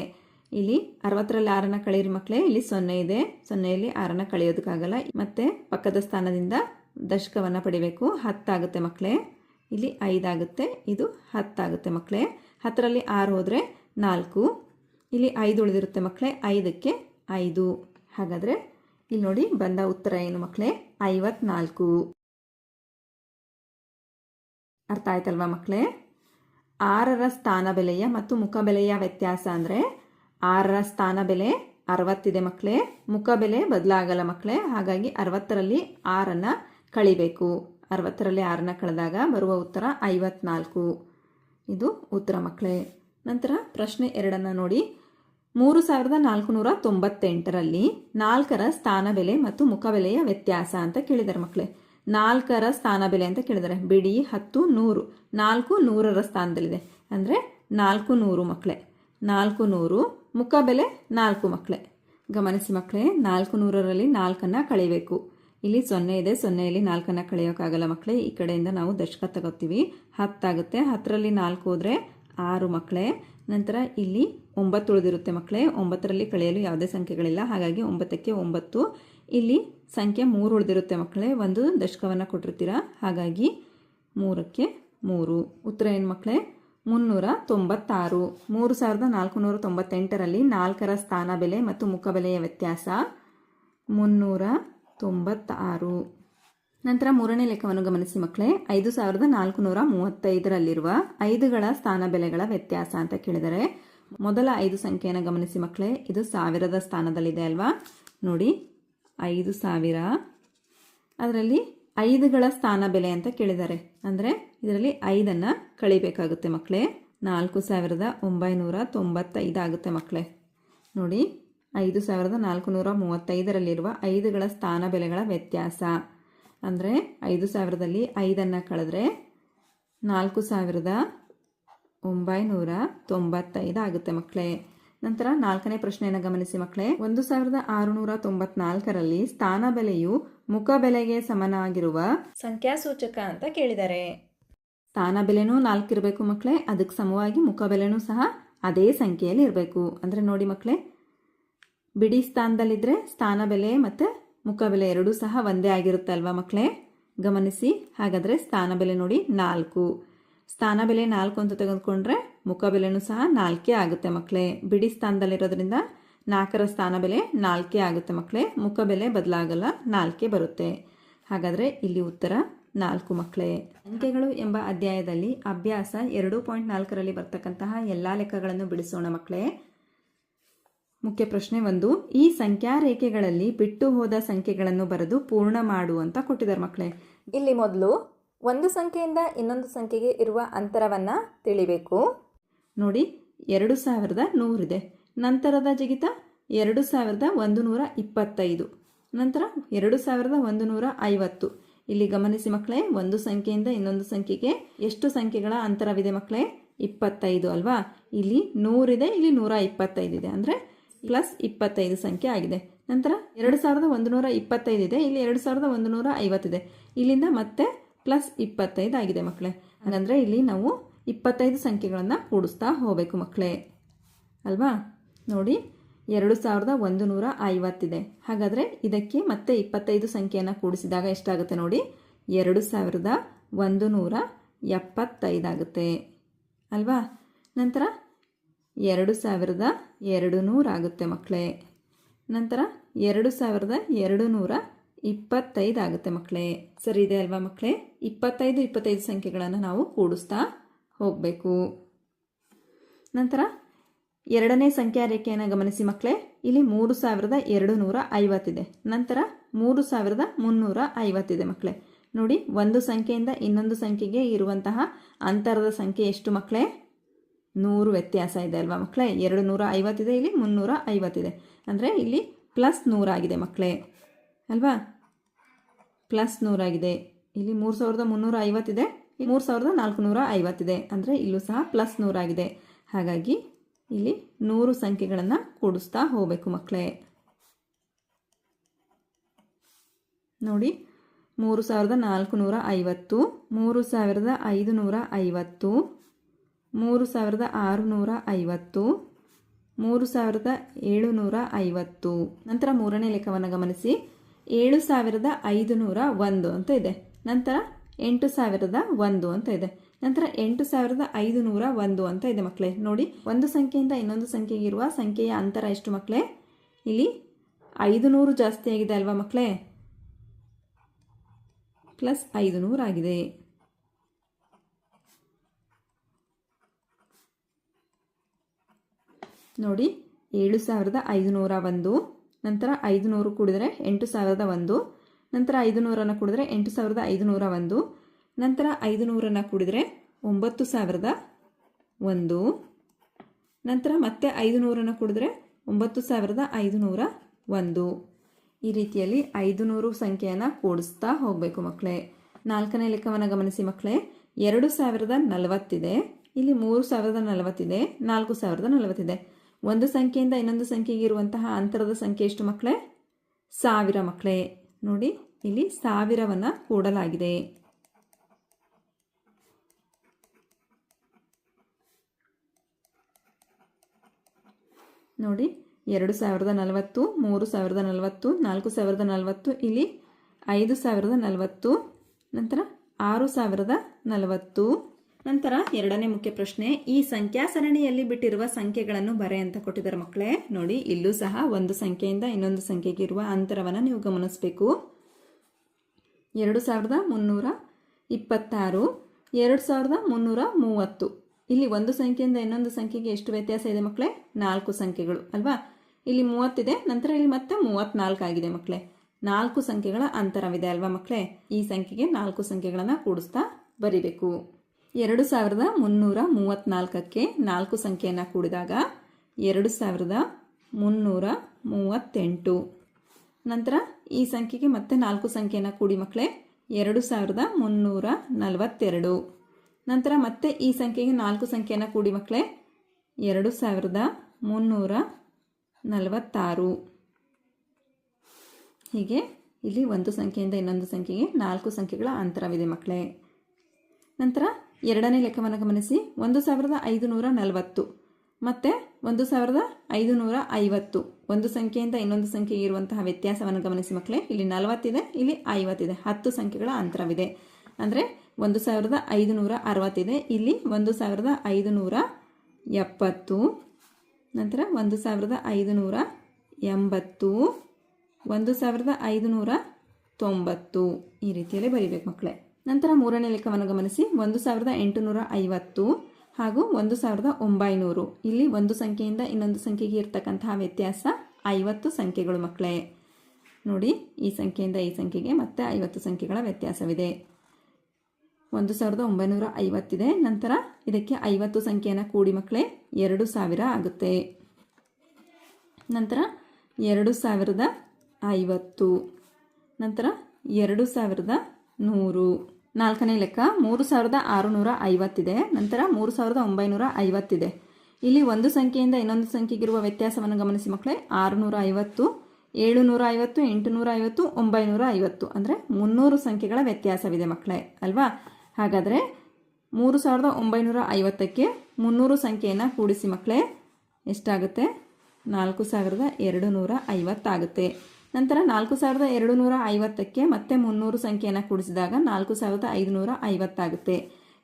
ಇಲ್ಲಿ 60ರಲ್ಲಿ 6ಅನ್ನು ಕಳೀರಿ ಮಕ್ಕಳೇ. ಇಲ್ಲಿ 0 ಇದೆ, 0ಯಲ್ಲಿ 6ಅನ್ನು ಕಳೆಯೋದಕ್ಕಾಗಲ್ಲ. ಮತ್ತೆ ಪಕ್ಕದ ಸ್ಥಾನದಿಂದ ದಶಕವನ್ನು ಪಡಿಬೇಕು. 10 ಆಗುತ್ತೆ ಮಕ್ಕಳೇ. ಇಲ್ಲಿ 5 ಆಗುತ್ತೆ, ಇದು 10 ಆಗುತ್ತೆ ಮಕ್ಕಳೇ. 10ರಲ್ಲಿ 6 ಹೋದರೆ 4, ಇಲ್ಲಿ 5 ಉಳಿದಿರುತ್ತೆ ಮಕ್ಕಳೇ. 5ಕ್ಕೆ 5. ಹಾಗಾದರೆ ಇಲ್ಲಿ ನೋಡಿ ಬಂದ ಉತ್ತರ ಏನು ಮಕ್ಕಳೇ? 54. ಅರ್ಥ ಆಯ್ತಲ್ವಾ ಮಕ್ಕಳೇ? 6ರ ಸ್ಥಾನ ಬೆಲೆಯ ಮತ್ತು ಮುಖಬೆಲೆಯ ವ್ಯತ್ಯಾಸ ಅಂದರೆ 6ರ ಸ್ಥಾನ ಬೆಲೆ 60 ಮಕ್ಕಳೇ. ಮುಖಬೆಲೆ ಬದಲಾಗಲ್ಲ ಮಕ್ಕಳೇ. ಹಾಗಾಗಿ 60ರಲ್ಲಿ 6ಅನ್ನು ಕಳಿಬೇಕು. 60ರಲ್ಲಿ 6ನ ಕಳೆದಾಗ ಬರುವ ಉತ್ತರ 54. ಇದು ಉತ್ತರ ಮಕ್ಕಳೇ. ನಂತರ ಪ್ರಶ್ನೆ 2 ನೋಡಿ. 3498ರಲ್ಲಿ 4ರ ಸ್ಥಾನ ಬೆಲೆ ಮತ್ತು ಮುಖಬೆಲೆಯ ವ್ಯತ್ಯಾಸ ಅಂತ ಕೇಳಿದ್ದಾರೆ ಮಕ್ಕಳೇ. 4ರ ಸ್ಥಾನ ಬೆಲೆ ಅಂತ ಕೇಳಿದ್ದಾರೆ. ಬಿಡಿ 10 100, 4 100ರ ಸ್ಥಾನದಲ್ಲಿದೆ ಅಂದರೆ 400 ಮಕ್ಕಳೇ. 400 ಮುಖಬೆಲೆ 4 ಮಕ್ಕಳೇ. ಗಮನಿಸಿ ಮಕ್ಕಳೇ, 400ರಲ್ಲಿ 4ಅನ್ನು ಕಳಿಬೇಕು. ಇಲ್ಲಿ 0 ಇದೆ, 0ಯಲ್ಲಿ 4ಅನ್ನು ಕಳೆಯೋಕ್ಕಾಗಲ್ಲ ಮಕ್ಕಳೇ. ಈ ಕಡೆಯಿಂದ ನಾವು ದಶಕ ತಗೋತೀವಿ. 10 ಆಗುತ್ತೆ. 10ರಲ್ಲಿ 4 ಹೋದರೆ 6 ಮಕ್ಕಳೇ. ನಂತರ ಇಲ್ಲಿ 9 ಉಳಿದಿರುತ್ತೆ ಮಕ್ಕಳೇ. 9ರಲ್ಲಿ ಕಳೆಯಲು ಯಾವುದೇ ಸಂಖ್ಯೆಗಳಿಲ್ಲ, ಹಾಗಾಗಿ 9ಕ್ಕೆ 9. ಇಲ್ಲಿ ಸಂಖ್ಯೆ 3 ಉಳಿದಿರುತ್ತೆ ಮಕ್ಕಳೇ. ಒಂದು ದಶಕವನ್ನು ಕೊಟ್ಟಿರ್ತೀರ, ಹಾಗಾಗಿ 3ಕ್ಕೆ 3. ಉತ್ತರ ಏನು ಮಕ್ಕಳೇ? 396. 3498ರಲ್ಲಿ 4ರ ಸ್ಥಾನ ಬೆಲೆ ಮತ್ತು ಮುಖಬೆಲೆಯ ವ್ಯತ್ಯಾಸ 396. ನಂತರ 3ನೇ ಲೆಕ್ಕವನ್ನು ಗಮನಿಸಿ ಮಕ್ಕಳೇ. 5435ರಲ್ಲಿರುವ 5ಗಳ ಸ್ಥಾನ ಬೆಲೆಗಳ ವ್ಯತ್ಯಾಸ ಅಂತ ಕೇಳಿದರೆ ಮೊದಲ 5 ಸಂಖ್ಯೆಯನ್ನು ಗಮನಿಸಿ ಮಕ್ಕಳೇ. ಇದು 1000ದ ಸ್ಥಾನದಲ್ಲಿದೆ ಅಲ್ವಾ? ನೋಡಿ 5000. ಅದರಲ್ಲಿ 5ಗಳ ಸ್ಥಾನ ಬೆಲೆ ಅಂತ ಕೇಳಿದ್ದಾರೆ. ಅಂದರೆ ಇದರಲ್ಲಿ 5ಅನ್ನು ಕಳಿಬೇಕಾಗುತ್ತೆ ಮಕ್ಕಳೇ. 4995 ಆಗುತ್ತೆ ಮಕ್ಕಳೇ. ನೋಡಿ 5435ರಲ್ಲಿರುವ 5ಗಳ ಸ್ಥಾನ ಬೆಲೆಗಳ ವ್ಯತ್ಯಾಸ ಅಂದರೆ 5000ದಲ್ಲಿ 5ಅನ್ನು ಕಳೆದ್ರೆ 4995 ಆಗುತ್ತೆ ಮಕ್ಕಳೇ. ನಂತರ 4ನೇ ಪ್ರಶ್ನೆಯನ್ನು ಗಮನಿಸಿ ಮಕ್ಕಳೇ. 1694ರಲ್ಲಿ ಸ್ಥಾನ ಬೆಲೆಯು ಮುಖಬೆಲೆಗೆ ಸಮನಾಗಿರುವ ಸಂಖ್ಯಾಸೂಚಕ ಅಂತ ಕೇಳಿದ್ದಾರೆ. ಸ್ಥಾನ ಬೆಲೆನೂ 4 ಇರಬೇಕು ಮಕ್ಕಳೇ. ಅದಕ್ಕೆ ಸಮವಾಗಿ ಮುಖಬೆಲೆನೂ ಸಹ ಅದೇ ಸಂಖ್ಯೆಯಲ್ಲಿ ಇರಬೇಕು. ಅಂದರೆ ನೋಡಿ ಮಕ್ಕಳೇ, ಬಿಡಿ ಸ್ಥಾನದಲ್ಲಿದ್ದರೆ ಸ್ಥಾನ ಬೆಲೆ ಮತ್ತು ಮುಖಬೆಲೆ ಎರಡೂ ಸಹ ಒಂದೇ ಆಗಿರುತ್ತೆ ಅಲ್ವಾ ಮಕ್ಕಳೇ? ಗಮನಿಸಿ. ಹಾಗಾದರೆ ಸ್ಥಾನ ಬೆಲೆ ನೋಡಿ 4. ಸ್ಥಾನ ಬೆಲೆ 4 ಅಂತ ತೆಗೆದುಕೊಂಡ್ರೆ ಮುಖಬೆಲೆನೂ ಸಹ 4 ಆಗುತ್ತೆ ಮಕ್ಕಳೇ. ಬಿಡಿ ಸ್ಥಾನದಲ್ಲಿರೋದ್ರಿಂದ 4ರ ಸ್ಥಾನ ಬೆಲೆ 4 ಆಗುತ್ತೆ ಮಕ್ಕಳೇ. ಮುಖಬೆಲೆ ಬದಲಾಗಲ್ಲ, 4 ಬರುತ್ತೆ. ಹಾಗಾದರೆ ಇಲ್ಲಿ ಉತ್ತರ 4 ಮಕ್ಕಳೇ. ಸಂಖ್ಯೆಗಳು ಎಂಬ ಅಧ್ಯಾಯದಲ್ಲಿ ಅಭ್ಯಾಸ 2.4ರಲ್ಲಿ ಬರ್ತಕ್ಕಂತಹ ಎಲ್ಲ ಲೆಕ್ಕಗಳನ್ನು ಬಿಡಿಸೋಣ ಮಕ್ಕಳೇ. ಮುಖ್ಯ ಪ್ರಶ್ನೆ 1. ಈ ಸಂಖ್ಯಾ ರೇಖೆಗಳಲ್ಲಿ ಬಿಟ್ಟು ಹೋದ ಸಂಖ್ಯೆಗಳನ್ನು ಬರೆದು ಪೂರ್ಣ ಮಾಡು ಅಂತ ಕೊಟ್ಟಿದ್ದಾರೆ ಮಕ್ಕಳೇ. ಇಲ್ಲಿ ಮೊದಲು ಒಂದು ಸಂಖ್ಯೆಯಿಂದ ಇನ್ನೊಂದು ಸಂಖ್ಯೆಗೆ ಇರುವ ಅಂತರವನ್ನು ತಿಳಿಬೇಕು. ನೋಡಿ 2100 ಇದೆ. ನಂತರದ ಜಿಗಿತ 2125. ನಂತರ 2150. ಇಲ್ಲಿ ಗಮನಿಸಿ ಮಕ್ಕಳೇ, ಒಂದು ಸಂಖ್ಯೆಯಿಂದ ಇನ್ನೊಂದು ಸಂಖ್ಯೆಗೆ ಎಷ್ಟು ಸಂಖ್ಯೆಗಳ ಅಂತರವಿದೆ ಮಕ್ಕಳೇ? 25 ಅಲ್ವಾ? ಇಲ್ಲಿ 100 ಇದೆ, ಇಲ್ಲಿ 125 ಇದೆ, ಅಂದರೆ ಪ್ಲಸ್ 25 ಸಂಖ್ಯೆ ಆಗಿದೆ. ನಂತರ 2125 ಇದೆ, ಇಲ್ಲಿ 2150 ಇದೆ, ಇಲ್ಲಿಂದ ಮತ್ತೆ ಪ್ಲಸ್ 25 ಆಗಿದೆ ಮಕ್ಕಳೇ. ಹಾಗಂದರೆ ಇಲ್ಲಿ ನಾವು 25 ಸಂಖ್ಯೆಗಳನ್ನು ಕೂಡಿಸ್ತಾ ಹೋಗಬೇಕು ಮಕ್ಕಳೇ ಅಲ್ವಾ? ನೋಡಿ 2150 ಇದೆ. ಹಾಗಾದರೆ ಇದಕ್ಕೆ ಮತ್ತೆ 25 ಸಂಖ್ಯೆಯನ್ನು ಕೂಡಿಸಿದಾಗ ಎಷ್ಟಾಗುತ್ತೆ ನೋಡಿ? 2175 ಆಗುತ್ತೆ ಅಲ್ವಾ? ನಂತರ 2200 ಆಗುತ್ತೆ ಮಕ್ಕಳೇ. ನಂತರ 2225 ಆಗುತ್ತೆ ಮಕ್ಕಳೇ. ಸರಿ ಇದೆ ಅಲ್ವಾ ಮಕ್ಕಳೇ? 25 ಸಂಖ್ಯೆಗಳನ್ನು ನಾವು ಕೂಡಿಸ್ತಾ ಹೋಗಬೇಕು. ನಂತರ ಎರಡನೇ ಸಂಖ್ಯಾ ರೇಖೆಯನ್ನು ಗಮನಿಸಿ ಮಕ್ಕಳೇ. ಇಲ್ಲಿ 3250 ಇದೆ. ನಂತರ 3350 ಇದೆ ಮಕ್ಕಳೇ. ನೋಡಿ, ಒಂದು ಸಂಖ್ಯೆಯಿಂದ ಇನ್ನೊಂದು ಸಂಖ್ಯೆಗೆ ಇರುವಂತಹ ಅಂತರದ ಸಂಖ್ಯೆ ಎಷ್ಟು ಮಕ್ಕಳೇ? 100 ವ್ಯತ್ಯಾಸ ಇದೆ ಅಲ್ವಾ ಮಕ್ಕಳೇ? 250 ಇದೆ, ಇಲ್ಲಿ 350 ಇದೆ, ಅಂದರೆ ಇಲ್ಲಿ ಪ್ಲಸ್ 100 ಆಗಿದೆ ಮಕ್ಕಳೇ ಅಲ್ವಾ? ಪ್ಲಸ್ 100 ಆಗಿದೆ. ಇಲ್ಲಿ 3350 ಇದೆ, 3450 ಇದೆ, ಅಂದರೆ ಇಲ್ಲೂ ಸಹ ಪ್ಲಸ್ 100 ಆಗಿದೆ. ಹಾಗಾಗಿ ಇಲ್ಲಿ 100 ಸಂಖ್ಯೆಗಳನ್ನು ಕೂಡಿಸ್ತಾ ಹೋಗಬೇಕು ಮಕ್ಕಳೇ. ನೋಡಿ 3450, 3550, 3650, 3750. ನಂತರ ಮೂರನೇ ಲೆಕ್ಕವನ್ನು ಗಮನಿಸಿ. 7501 ಅಂತ ಇದೆ. ನಂತರ 8001 ಅಂತ ಇದೆ. ನಂತರ 8501 ಅಂತ ಇದೆ ಮಕ್ಕಳೇ. ನೋಡಿ, ಒಂದು ಸಂಖ್ಯೆಯಿಂದ ಇನ್ನೊಂದು ಸಂಖ್ಯೆಗೆ ಇರುವ ಸಂಖ್ಯೆಯ ಅಂತರ ಎಷ್ಟು ಮಕ್ಕಳೇ? ಇಲ್ಲಿ 500 ಜಾಸ್ತಿ ಆಗಿದೆ ಅಲ್ವಾ ಮಕ್ಕಳೇ? ಪ್ಲಸ್ 500 ಆಗಿದೆ. ನೋಡಿ 7501, ನಂತರ 500 ಕೂಡಿದರೆ 8001, ನಂತರ 500 ಕೂಡಿದ್ರೆ 8501, ನಂತರ 500 ಕೂಡಿದ್ರೆ 9001, ನಂತರ ಮತ್ತೆ 500 ಕೂಡಿದ್ರೆ 9501. ಈ ರೀತಿಯಲ್ಲಿ 500 ಸಂಖ್ಯೆಯನ್ನು ಕೂಡಿಸ್ತಾ ಹೋಗಬೇಕು ಮಕ್ಕಳೇ. 4ನೇ ಲೆಕ್ಕವನ್ನು ಗಮನಿಸಿ ಮಕ್ಕಳೇ. 2040 ಇದೆ, ಇಲ್ಲಿ 3040 ಇದೆ, 4040 ಇದೆ. ಒಂದು ಸಂಖ್ಯೆಯಿಂದ ಇನ್ನೊಂದು ಸಂಖ್ಯೆಗೆ ಇರುವಂತಹ ಅಂತರದ ಸಂಖ್ಯೆ ಎಷ್ಟು ಮಕ್ಕಳೇ? 1000 ಮಕ್ಕಳೇ. ನೋಡಿ, ಇಲ್ಲಿ 1000ವನ್ನು ಕೂಡಲಾಗಿದೆ. ನೋಡಿ, 2040, 3040, 4040, ಇಲ್ಲಿ 5040, ನಂತರ 6040. ನಂತರ ಎರಡನೇ ಮುಖ್ಯ ಪ್ರಶ್ನೆ, ಈ ಸಂಖ್ಯಾ ಸರಣಿಯಲ್ಲಿ ಬಿಟ್ಟಿರುವ ಸಂಖ್ಯೆಗಳನ್ನು ಬರೆ ಅಂತ ಕೊಟ್ಟಿದ್ದಾರೆ ಮಕ್ಕಳೇ. ನೋಡಿ, ಇಲ್ಲೂ ಸಹ ಒಂದು ಸಂಖ್ಯೆಯಿಂದ ಇನ್ನೊಂದು ಸಂಖ್ಯೆಗೆ ಇರುವ ಅಂತರವನ್ನು ನೀವು ಗಮನಿಸಬೇಕು. 2326, 2330. ಇಲ್ಲಿ ಒಂದು ಸಂಖ್ಯೆಯಿಂದ ಇನ್ನೊಂದು ಸಂಖ್ಯೆಗೆ ಎಷ್ಟು ವ್ಯತ್ಯಾಸ ಇದೆ ಮಕ್ಕಳೇ? 4 ಸಂಖ್ಯೆಗಳು ಅಲ್ವಾ? ಇಲ್ಲಿ 30 ಇದೆ, ನಂತರ ಇಲ್ಲಿ ಮತ್ತೆ 34 ಆಗಿದೆ ಮಕ್ಕಳೇ. 4 ಸಂಖ್ಯೆಗಳ ಅಂತರವಿದೆ ಅಲ್ವಾ ಮಕ್ಕಳೇ? ಈ ಸಂಖ್ಯೆಗೆ 4 ಸಂಖ್ಯೆಗಳನ್ನು ಕೂಡಿಸ್ತಾ ಬರಿಬೇಕು. 2334ಕ್ಕೆ 4 ಸಂಖ್ಯೆಯನ್ನು ಕೂಡಿದಾಗ 2338. ನಂತರ ಈ ಸಂಖ್ಯೆಗೆ ಮತ್ತೆ 4 ಸಂಖ್ಯೆಯನ್ನು ಕೂಡಿ ಮಕ್ಕಳೇ, 2342. ನಂತರ ಮತ್ತೆ ಈ ಸಂಖ್ಯೆಗೆ 4 ಸಂಖ್ಯೆಯನ್ನು ಕೂಡಿ ಮಕ್ಕಳೇ, 2346. ಹೀಗೆ ಇಲ್ಲಿ ಒಂದು ಸಂಖ್ಯೆಯಿಂದ ಇನ್ನೊಂದು ಸಂಖ್ಯೆಗೆ 4 ಸಂಖ್ಯೆಗಳ ಅಂತರವಿದೆ ಮಕ್ಕಳೇ. ನಂತರ ಎರಡನೇ ಲೆಕ್ಕವನ್ನು ಗಮನಿಸಿ. 1540 ಮತ್ತು 1550. ಒಂದು ಸಂಖ್ಯೆಯಿಂದ ಇನ್ನೊಂದು ಸಂಖ್ಯೆಗೆ ಇರುವಂತಹ ವ್ಯತ್ಯಾಸವನ್ನು ಗಮನಿಸಿ ಮಕ್ಕಳೇ. ಇಲ್ಲಿ 40 ಇದೆ, ಇಲ್ಲಿ 50 ಇದೆ. 10 ಸಂಖ್ಯೆಗಳ ಅಂತರವಿದೆ. ಅಂದರೆ 1560 ಇದೆ, ಇಲ್ಲಿ 1570. ನಂತರ 1580, 1590. ಈ ರೀತಿಯಲ್ಲಿ ಬರೀಬೇಕು ಮಕ್ಕಳೇ. ನಂತರ ಮೂರನೇ ಲೆಕ್ಕವನ್ನು ಗಮನಿಸಿ. 1850 ಹಾಗೂ 1900. ಇಲ್ಲಿ ಒಂದು ಸಂಖ್ಯೆಯಿಂದ ಇನ್ನೊಂದು ಸಂಖ್ಯೆಗೆ ಇರ್ತಕ್ಕಂತಹ ವ್ಯತ್ಯಾಸ 50 ಸಂಖ್ಯೆಗಳು ಮಕ್ಕಳೇ. ನೋಡಿ, ಈ ಸಂಖ್ಯೆಯಿಂದ ಈ ಸಂಖ್ಯೆಗೆ ಮತ್ತೆ 50 ಸಂಖ್ಯೆಗಳ ವ್ಯತ್ಯಾಸವಿದೆ. 1950 ಇದೆ, ನಂತರ ಇದಕ್ಕೆ 50 ಸಂಖ್ಯೆಯನ್ನು ಕೂಡಿ ಮಕ್ಕಳೇ 2000 ಆಗುತ್ತೆ. ನಂತರ 2050, ನಂತರ 2100. ನಾಲ್ಕನೇ ಲೆಕ್ಕ 3650 ಇದೆ, ನಂತರ 3950 ಇದೆ. ಇಲ್ಲಿ ಒಂದು ಸಂಖ್ಯೆಯಿಂದ ಇನ್ನೊಂದು ಸಂಖ್ಯೆಗಿರುವ ವ್ಯತ್ಯಾಸವನ್ನು ಗಮನಿಸಿ ಮಕ್ಕಳೇ. 650, 750, 850, 950. ಅಂದರೆ 300 ಸಂಖ್ಯೆಗಳ ವ್ಯತ್ಯಾಸವಿದೆ ಮಕ್ಕಳೇ ಅಲ್ವಾ? ಹಾಗಾದರೆ 3950ಕ್ಕೆ 300 ಸಂಖ್ಯೆಯನ್ನು ಕೂಡಿಸಿ ಮಕ್ಕಳೇ, ಎಷ್ಟಾಗುತ್ತೆ? 4250 ಆಗುತ್ತೆ. ನಂತರ 4250ಕ್ಕೆ ಮತ್ತೆ 300 ಸಂಖ್ಯೆಯನ್ನು ಕೂಡಿಸಿದಾಗ 4550 ಆಗುತ್ತೆ.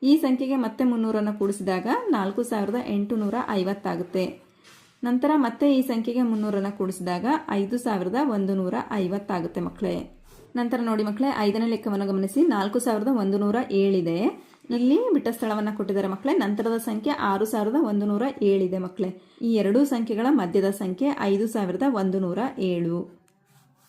ಈ ಸಂಖ್ಯೆಗೆ ಮತ್ತೆ 300 ಕೂಡಿಸಿದಾಗ 4850 ಆಗುತ್ತೆ. ನಂತರ ಮತ್ತೆ ಈ ಸಂಖ್ಯೆಗೆ 300 ಕೂಡಿಸಿದಾಗ 5150 ಆಗುತ್ತೆ ಮಕ್ಕಳೇ. ನಂತರ ನೋಡಿ ಮಕ್ಕಳೇ, ಐದನೇ ಲೆಕ್ಕವನ್ನು ಗಮನಿಸಿ. 4107 ಇದೆ, ಇಲ್ಲಿ ಬಿಟ್ಟ ಸ್ಥಳವನ್ನು ಕೊಟ್ಟಿದ್ದಾರೆ ಮಕ್ಕಳೇ. ನಂತರದ ಸಂಖ್ಯೆ 6107 ಇದೆ ಮಕ್ಕಳೇ. ಈ ಎರಡೂ ಸಂಖ್ಯೆಗಳ ಮಧ್ಯದ ಸಂಖ್ಯೆ 5107.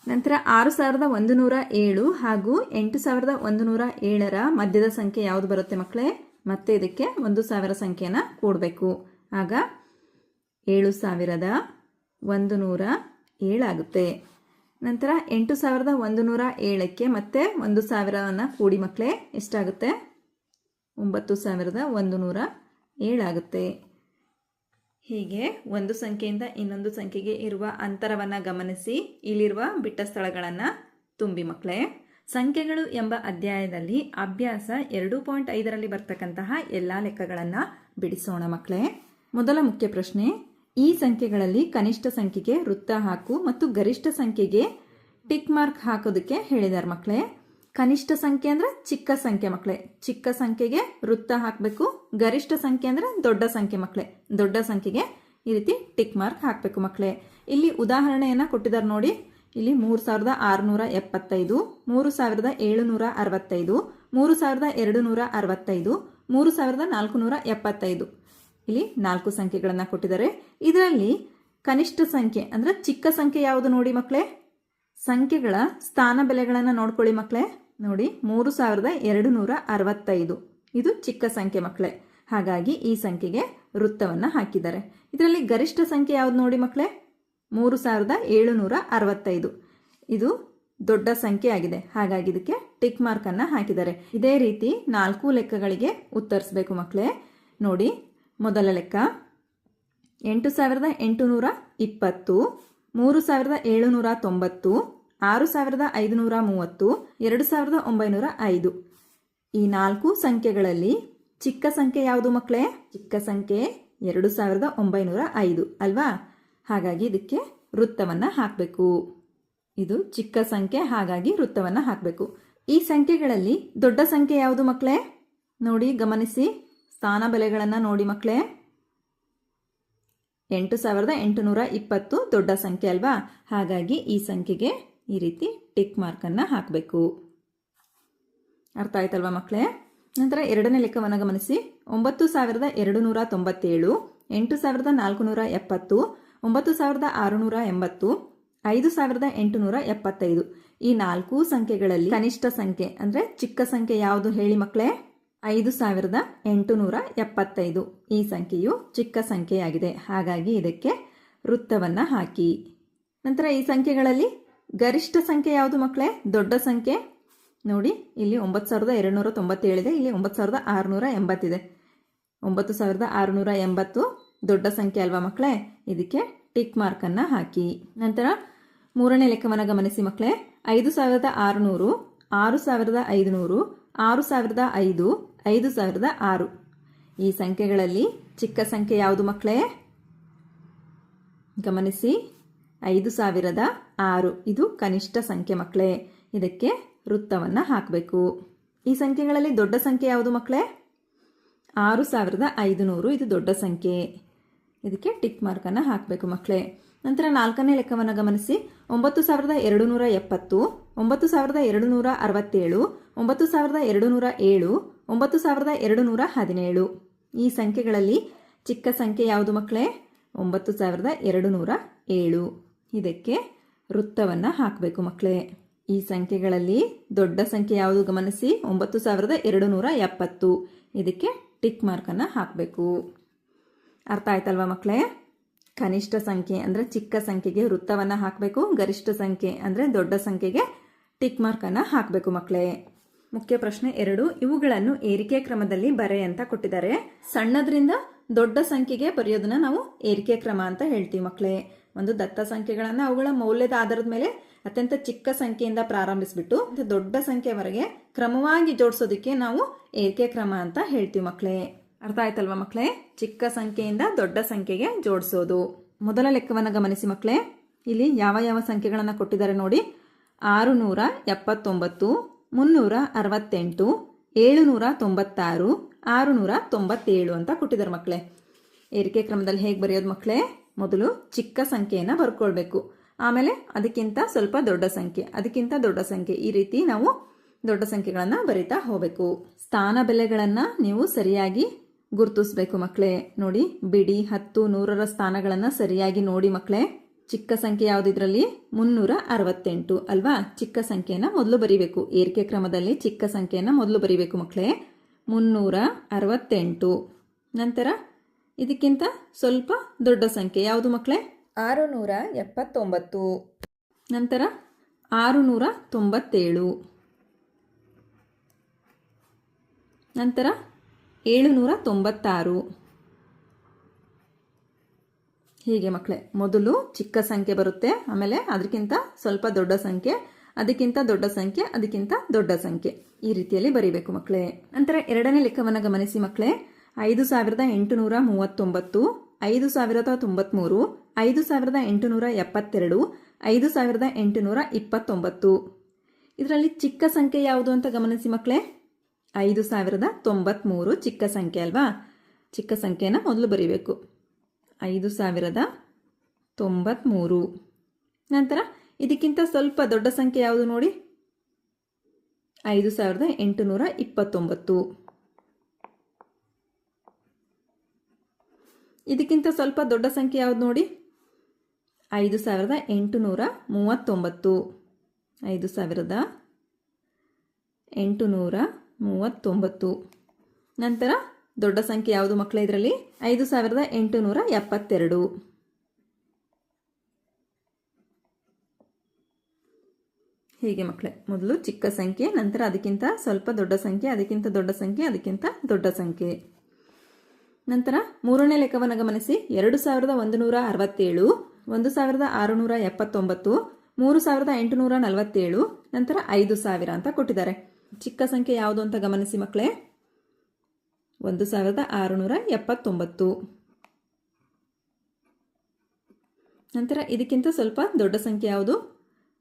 ನಂತರ 6107 ಹಾಗೂ 8107ರ ಮಧ್ಯದ ಸಂಖ್ಯೆ ಯಾವುದು ಬರುತ್ತೆ ಮಕ್ಕಳೇ? ಮತ್ತೆ ಇದಕ್ಕೆ 1000 ಸಂಖ್ಯೆಯನ್ನು ಕೂಡಬೇಕು. ಆಗ 7107 ಆಗುತ್ತೆ. ನಂತರ 8107ಕ್ಕೆ ಮತ್ತೆ 1000ವನ್ನು ಕೂಡಿ ಮಕ್ಕಳೇ, ಎಷ್ಟಾಗುತ್ತೆ? 9107 ಆಗುತ್ತೆ. ಹೀಗೆ ಒಂದು ಸಂಖ್ಯೆಯಿಂದ ಇನ್ನೊಂದು ಸಂಖ್ಯೆಗೆ ಇರುವ ಅಂತರವನ್ನು ಗಮನಿಸಿ ಇಲ್ಲಿರುವ ಬಿಟ್ಟ ಸ್ಥಳಗಳನ್ನು ತುಂಬಿ ಮಕ್ಕಳೇ. ಸಂಖ್ಯೆಗಳು ಎಂಬ ಅಧ್ಯಾಯದಲ್ಲಿ ಅಭ್ಯಾಸ 2.5ರಲ್ಲಿ ಬರ್ತಕ್ಕಂತಹ ಎಲ್ಲ ಲೆಕ್ಕಗಳನ್ನು ಬಿಡಿಸೋಣ ಮಕ್ಕಳೇ. ಮೊದಲ ಮುಖ್ಯ ಪ್ರಶ್ನೆ, ಈ ಸಂಖ್ಯೆಗಳಲ್ಲಿ ಕನಿಷ್ಠ ಸಂಖ್ಯೆಗೆ ವೃತ್ತ ಹಾಕು ಮತ್ತು ಗರಿಷ್ಠ ಸಂಖ್ಯೆಗೆ ಟಿಕ್ ಮಾರ್ಕ್ ಹಾಕೋದಕ್ಕೆ ಹೇಳಿದ್ದಾರೆ ಮಕ್ಕಳೇ. ಕನಿಷ್ಠ ಸಂಖ್ಯೆ ಅಂದರೆ ಚಿಕ್ಕ ಸಂಖ್ಯೆ ಮಕ್ಕಳೇ. ಚಿಕ್ಕ ಸಂಖ್ಯೆಗೆ ವೃತ್ತ ಹಾಕಬೇಕು. ಗರಿಷ್ಠ ಸಂಖ್ಯೆ ಅಂದರೆ ದೊಡ್ಡ ಸಂಖ್ಯೆ ಮಕ್ಕಳೇ. ದೊಡ್ಡ ಸಂಖ್ಯೆಗೆ ಈ ರೀತಿ ಟಿಕ್ ಮಾರ್ಕ್ ಹಾಕಬೇಕು ಮಕ್ಕಳೇ. ಇಲ್ಲಿ ಉದಾಹರಣೆಯನ್ನು ಕೊಟ್ಟಿದ್ದಾರೆ ನೋಡಿ. ಇಲ್ಲಿ 3675, 3765, 3265, 3475. ಇಲ್ಲಿ 4 ಸಂಖ್ಯೆಗಳನ್ನು ಕೊಟ್ಟಿದ್ದಾರೆ. ಇದರಲ್ಲಿ ಕನಿಷ್ಠ ಸಂಖ್ಯೆ ಅಂದರೆ ಚಿಕ್ಕ ಸಂಖ್ಯೆ ಯಾವುದು ನೋಡಿ ಮಕ್ಕಳೇ? ಸಂಖ್ಯೆಗಳ ಸ್ಥಾನ ಬೆಲೆಗಳನ್ನು ನೋಡ್ಕೊಳ್ಳಿ ಮಕ್ಕಳೇ. ನೋಡಿ 3265 ಇದು ಚಿಕ್ಕ ಸಂಖ್ಯೆ ಮಕ್ಕಳೇ. ಹಾಗಾಗಿ ಈ ಸಂಖ್ಯೆಗೆ ವೃತ್ತವನ್ನು ಹಾಕಿದ್ದಾರೆ. ಇದರಲ್ಲಿ ಗರಿಷ್ಠ ಸಂಖ್ಯೆ ಯಾವುದು ನೋಡಿ ಮಕ್ಕಳೇ? 3765 ಇದು ದೊಡ್ಡ ಸಂಖ್ಯೆ ಆಗಿದೆ. ಹಾಗಾಗಿ ಇದಕ್ಕೆ ಟಿಕ್ ಮಾರ್ಕ್ ಅನ್ನ ಹಾಕಿದ್ದಾರೆ. ಇದೇ ರೀತಿ 4 ಲೆಕ್ಕಗಳಿಗೆ ಉತ್ತರಿಸಬೇಕು ಮಕ್ಕಳೇ. ನೋಡಿ, ಮೊದಲ ಲೆಕ್ಕ 8820, 3790, 6530, 2905 ಈ 4 ಸಂಖ್ಯೆಗಳಲ್ಲಿ ಚಿಕ್ಕ ಸಂಖ್ಯೆ ಯಾವುದು ಮಕ್ಕಳೇ? ಚಿಕ್ಕ ಸಂಖ್ಯೆ 2905 ಅಲ್ವಾ? ಹಾಗಾಗಿ ಇದಕ್ಕೆ ವೃತ್ತವನ್ನ ಹಾಕಬೇಕು. ಇದು ಚಿಕ್ಕ ಸಂಖ್ಯೆ, ಹಾಗಾಗಿ ವೃತ್ತವನ್ನ ಹಾಕಬೇಕು. ಈ ಸಂಖ್ಯೆಗಳಲ್ಲಿ ದೊಡ್ಡ ಸಂಖ್ಯೆ ಯಾವುದು ಮಕ್ಕಳೇ? ನೋಡಿ, ಗಮನಿಸಿ, ಸ್ಥಾನ ಬೆಲೆಗಳನ್ನು ನೋಡಿ ಮಕ್ಕಳೇ. 8820 ದೊಡ್ಡ ಸಂಖ್ಯೆ ಅಲ್ವಾ? ಹಾಗಾಗಿ ಈ ಸಂಖ್ಯೆಗೆ ಈ ರೀತಿ ಟಿಕ್ ಮಾರ್ಕ್ ಅನ್ನ ಹಾಕಬೇಕು. ಅರ್ಥ ಆಯ್ತಲ್ವಾ ಮಕ್ಕಳೇ? ನಂತರ ಎರಡನೇ ಲೆಕ್ಕವನ್ನು ಗಮನಿಸಿ. 9297, 8470, 9680, 5875 ಈ 4 ಸಂಖ್ಯೆಗಳಲ್ಲಿ ಕನಿಷ್ಠ ಸಂಖ್ಯೆ ಅಂದ್ರೆ ಚಿಕ್ಕ ಸಂಖ್ಯೆ ಯಾವುದು ಹೇಳಿ ಮಕ್ಕಳೇ? 5875 ಈ ಸಂಖ್ಯೆಯು ಚಿಕ್ಕ ಸಂಖ್ಯೆಯಾಗಿದೆ. ಹಾಗಾಗಿ ಇದಕ್ಕೆ ವೃತ್ತವನ್ನ ಹಾಕಿ. ನಂತರ ಈ ಸಂಖ್ಯೆಗಳಲ್ಲಿ ಗರಿಷ್ಠ ಸಂಖ್ಯೆ ಯಾವುದು ಮಕ್ಕಳೇ? ದೊಡ್ಡ ಸಂಖ್ಯೆ. ನೋಡಿ, ಇಲ್ಲಿ 9297 ಇದೆ, ಇಲ್ಲಿ 9680 ಇದೆ. 9680 ದೊಡ್ಡ ಸಂಖ್ಯೆ ಅಲ್ವಾ ಮಕ್ಕಳೇ? ಇದಕ್ಕೆ ಟಿಕ್ ಮಾರ್ಕ್ ಅನ್ನ ಹಾಕಿ. ನಂತರ ಮೂರನೇ ಲೆಕ್ಕವನ್ನು ಗಮನಿಸಿ ಮಕ್ಕಳೇ. 5600, 6500, 6005, 5006 ಈ ಸಂಖ್ಯೆಗಳಲ್ಲಿ ಚಿಕ್ಕ ಸಂಖ್ಯೆ ಯಾವುದು ಮಕ್ಕಳೇ? ಗಮನಿಸಿ, 5006 ಇದು ಕನಿಷ್ಠ ಸಂಖ್ಯೆ ಮಕ್ಕಳೇ. ಇದಕ್ಕೆ ವೃತ್ತವನ್ನ ಹಾಕಬೇಕು. ಈ ಸಂಖ್ಯೆಗಳಲ್ಲಿ ದೊಡ್ಡ ಸಂಖ್ಯೆ ಯಾವುದು ಮಕ್ಕಳೇ? 6500 ಇದು ದೊಡ್ಡ ಸಂಖ್ಯೆ. ಇದಕ್ಕೆ ಟಿಕ್ ಮಾರ್ಕ್ ಅನ್ನ ಹಾಕಬೇಕು ಮಕ್ಕಳೇ. ನಂತರ ನಾಲ್ಕನೇ ಲೆಕ್ಕವನ್ನು ಗಮನಿಸಿ. 9270, 9267, 9207, 9217 ಈ ಸಂಖ್ಯೆಗಳಲ್ಲಿ ಚಿಕ್ಕ ಸಂಖ್ಯೆ ಯಾವುದು ಮಕ್ಕಳೇ? 9207 ಇದಕ್ಕೆ ವೃತ್ತವನ್ನ ಹಾಕಬೇಕು ಮಕ್ಕಳೇ. ಈ ಸಂಖ್ಯೆಗಳಲ್ಲಿ ದೊಡ್ಡ ಸಂಖ್ಯೆ ಯಾವುದು ಗಮನಿಸಿ? 9270 ಇದಕ್ಕೆ ಟಿಕ್ ಮಾರ್ಕ್ ಅನ್ನ ಹಾಕಬೇಕು. ಅರ್ಥ ಆಯ್ತಲ್ವಾ ಮಕ್ಕಳೇ? ಕನಿಷ್ಠ ಸಂಖ್ಯೆ ಅಂದ್ರೆ ಚಿಕ್ಕ ಸಂಖ್ಯೆಗೆ ವೃತ್ತವನ್ನ ಹಾಕಬೇಕು. ಗರಿಷ್ಠ ಸಂಖ್ಯೆ ಅಂದ್ರೆ ದೊಡ್ಡ ಸಂಖ್ಯೆಗೆ ಟಿಕ್ ಮಾರ್ಕ್ ಅನ್ನ ಹಾಕಬೇಕು ಮಕ್ಕಳೇ. ಮುಖ್ಯ ಪ್ರಶ್ನೆ 2, ಇವುಗಳನ್ನು ಏರಿಕೆ ಕ್ರಮದಲ್ಲಿ ಬರೆ ಅಂತ ಕೊಟ್ಟಿದ್ದಾರೆ. ಸಣ್ಣದ್ರಿಂದ ದೊಡ್ಡ ಸಂಖ್ಯೆಗೆ ಬರೆಯೋದನ್ನ ನಾವು ಏರಿಕೆ ಕ್ರಮ ಅಂತ ಹೇಳ್ತೀವಿ ಮಕ್ಕಳೇ. ಒಂದು ದತ್ತ ಸಂಖ್ಯೆಗಳನ್ನ ಅವುಗಳ ಮೌಲ್ಯದ ಆಧಾರದ ಮೇಲೆ ಅತ್ಯಂತ ಚಿಕ್ಕ ಸಂಖ್ಯೆಯಿಂದ ಪ್ರಾರಂಭಿಸ್ಬಿಟ್ಟು ದೊಡ್ಡ ಸಂಖ್ಯೆವರೆಗೆ ಕ್ರಮವಾಗಿ ಜೋಡಿಸೋದಕ್ಕೆ ನಾವು ಏರಿಕೆ ಕ್ರಮ ಅಂತ ಹೇಳ್ತೀವಿ ಮಕ್ಕಳೇ. ಅರ್ಥ ಆಯ್ತಲ್ವಾ ಮಕ್ಕಳೇ? ಚಿಕ್ಕ ಸಂಖ್ಯೆಯಿಂದ ದೊಡ್ಡ ಸಂಖ್ಯೆಗೆ ಜೋಡಿಸೋದು. ಮೊದಲ ಲೆಕ್ಕವನ್ನು ಗಮನಿಸಿ ಮಕ್ಕಳೇ. ಇಲ್ಲಿ ಯಾವ ಯಾವ ಸಂಖ್ಯೆಗಳನ್ನು ಕೊಟ್ಟಿದ್ದಾರೆ ನೋಡಿ. 679, 368, 796, 697 ಅಂತ ಕೊಟ್ಟಿದ್ದಾರೆ ಮಕ್ಕಳೇ. ಏರಿಕೆ ಕ್ರಮದಲ್ಲಿ ಹೇಗೆ ಬರೆಯೋದು ಮಕ್ಕಳೇ? ಮೊದಲು ಚಿಕ್ಕ ಸಂಖ್ಯೆಯನ್ನು ಬರ್ಕೊಳ್ಬೇಕು. ಆಮೇಲೆ ಅದಕ್ಕಿಂತ ಸ್ವಲ್ಪ ದೊಡ್ಡ ಸಂಖ್ಯೆ, ಅದಕ್ಕಿಂತ ದೊಡ್ಡ ಸಂಖ್ಯೆ, ಈ ರೀತಿ ನಾವು ದೊಡ್ಡ ಸಂಖ್ಯೆಗಳನ್ನು ಬರೀತಾ ಹೋಗಬೇಕು. ಸ್ಥಾನ ಬೆಲೆಗಳನ್ನು ನೀವು ಸರಿಯಾಗಿ ಗುರುತಿಸಬೇಕು ಮಕ್ಕಳೇ. ನೋಡಿ, ಬಿಡಿ 10, 100ರ ಸ್ಥಾನಗಳನ್ನು ಸರಿಯಾಗಿ ನೋಡಿ ಮಕ್ಕಳೇ. ಚಿಕ್ಕ ಸಂಖ್ಯೆ ಯಾವುದು ಇದರಲ್ಲಿ? 368 ಅಲ್ವಾ? ಚಿಕ್ಕ ಸಂಖ್ಯೆಯನ್ನು ಮೊದಲು ಬರೀಬೇಕು. ಏರಿಕೆ ಕ್ರಮದಲ್ಲಿ ಚಿಕ್ಕ ಸಂಖ್ಯೆಯನ್ನು ಮೊದಲು ಬರೀಬೇಕು ಮಕ್ಕಳೇ. 368. ನಂತರ ಇದಕ್ಕಿಂತ ಸ್ವಲ್ಪ ದೊಡ್ಡ ಸಂಖ್ಯೆ ಯಾವುದು ಮಕ್ಕಳೇ? 679. ನಂತರ 697. ನಂತರ 796. ಹೀಗೆ ಮಕ್ಕಳೇ, ಮೊದಲು ಚಿಕ್ಕ ಸಂಖ್ಯೆ ಬರುತ್ತೆ, ಆಮೇಲೆ ಅದಕ್ಕಿಂತ ಸ್ವಲ್ಪ ದೊಡ್ಡ ಸಂಖ್ಯೆ, ಅದಕ್ಕಿಂತ ದೊಡ್ಡ ಸಂಖ್ಯೆ, ಅದಕ್ಕಿಂತ ದೊಡ್ಡ ಸಂಖ್ಯೆ, ಈ ರೀತಿಯಲ್ಲಿ ಬರೀಬೇಕು ಮಕ್ಕಳೇ. ನಂತರ ಎರಡನೇ ಲೆಕ್ಕವನ್ನು ಗಮನಿಸಿ ಮಕ್ಕಳೇ. 5839, 5093, 5872, 5829. ಇದರಲ್ಲಿ ಚಿಕ್ಕ ಸಂಖ್ಯೆ ಯಾವುದು ಅಂತ ಗಮನಿಸಿ ಮಕ್ಕಳೇ. 5093 ಚಿಕ್ಕ ಸಂಖ್ಯೆ ಅಲ್ವಾ? ಚಿಕ್ಕ ಸಂಖ್ಯೆಯನ್ನು ಮೊದಲು ಬರೀಬೇಕು. 5093. ನಂತರ ಇದಕ್ಕಿಂತ ಸ್ವಲ್ಪ ದೊಡ್ಡ ಸಂಖ್ಯೆ ಯಾವುದು ನೋಡಿ? 5829. ಇದಕ್ಕಿಂತ ಸ್ವಲ್ಪ ದೊಡ್ಡ ಸಂಖ್ಯೆ ಯಾವುದು ನೋಡಿ? 5839. 5839. ನಂತರ ದೊಡ್ಡ ಸಂಖ್ಯೆ ಯಾವುದು ಮಕ್ಕಳೇ? ಇದರಲ್ಲಿ 5872. ಹೀಗೆ ಮಕ್ಕಳೇ, ಮೊದಲು ಚಿಕ್ಕ ಸಂಖ್ಯೆ, ನಂತರ ಅದಕ್ಕಿಂತ ಸ್ವಲ್ಪ ದೊಡ್ಡ ಸಂಖ್ಯೆ, ಅದಕ್ಕಿಂತ ದೊಡ್ಡ ಸಂಖ್ಯೆ, ಅದಕ್ಕಿಂತ ದೊಡ್ಡ ಸಂಖ್ಯೆ. ನಂತರ ಮೂರನೇ ಲೆಕ್ಕವನ್ನು ಗಮನಿಸಿ. 2167, 1679, 3847, ನಂತರ 5000 ಅಂತ ಕೊಟ್ಟಿದ್ದಾರೆ. ಚಿಕ್ಕ ಸಂಖ್ಯೆ ಯಾವುದು ಅಂತ ಗಮನಿಸಿ ಮಕ್ಕಳೇ. 1679. ನಂತರ ಇದಕ್ಕಿಂತ ಸ್ವಲ್ಪ ದೊಡ್ಡ ಸಂಖ್ಯೆ ಯಾವುದು?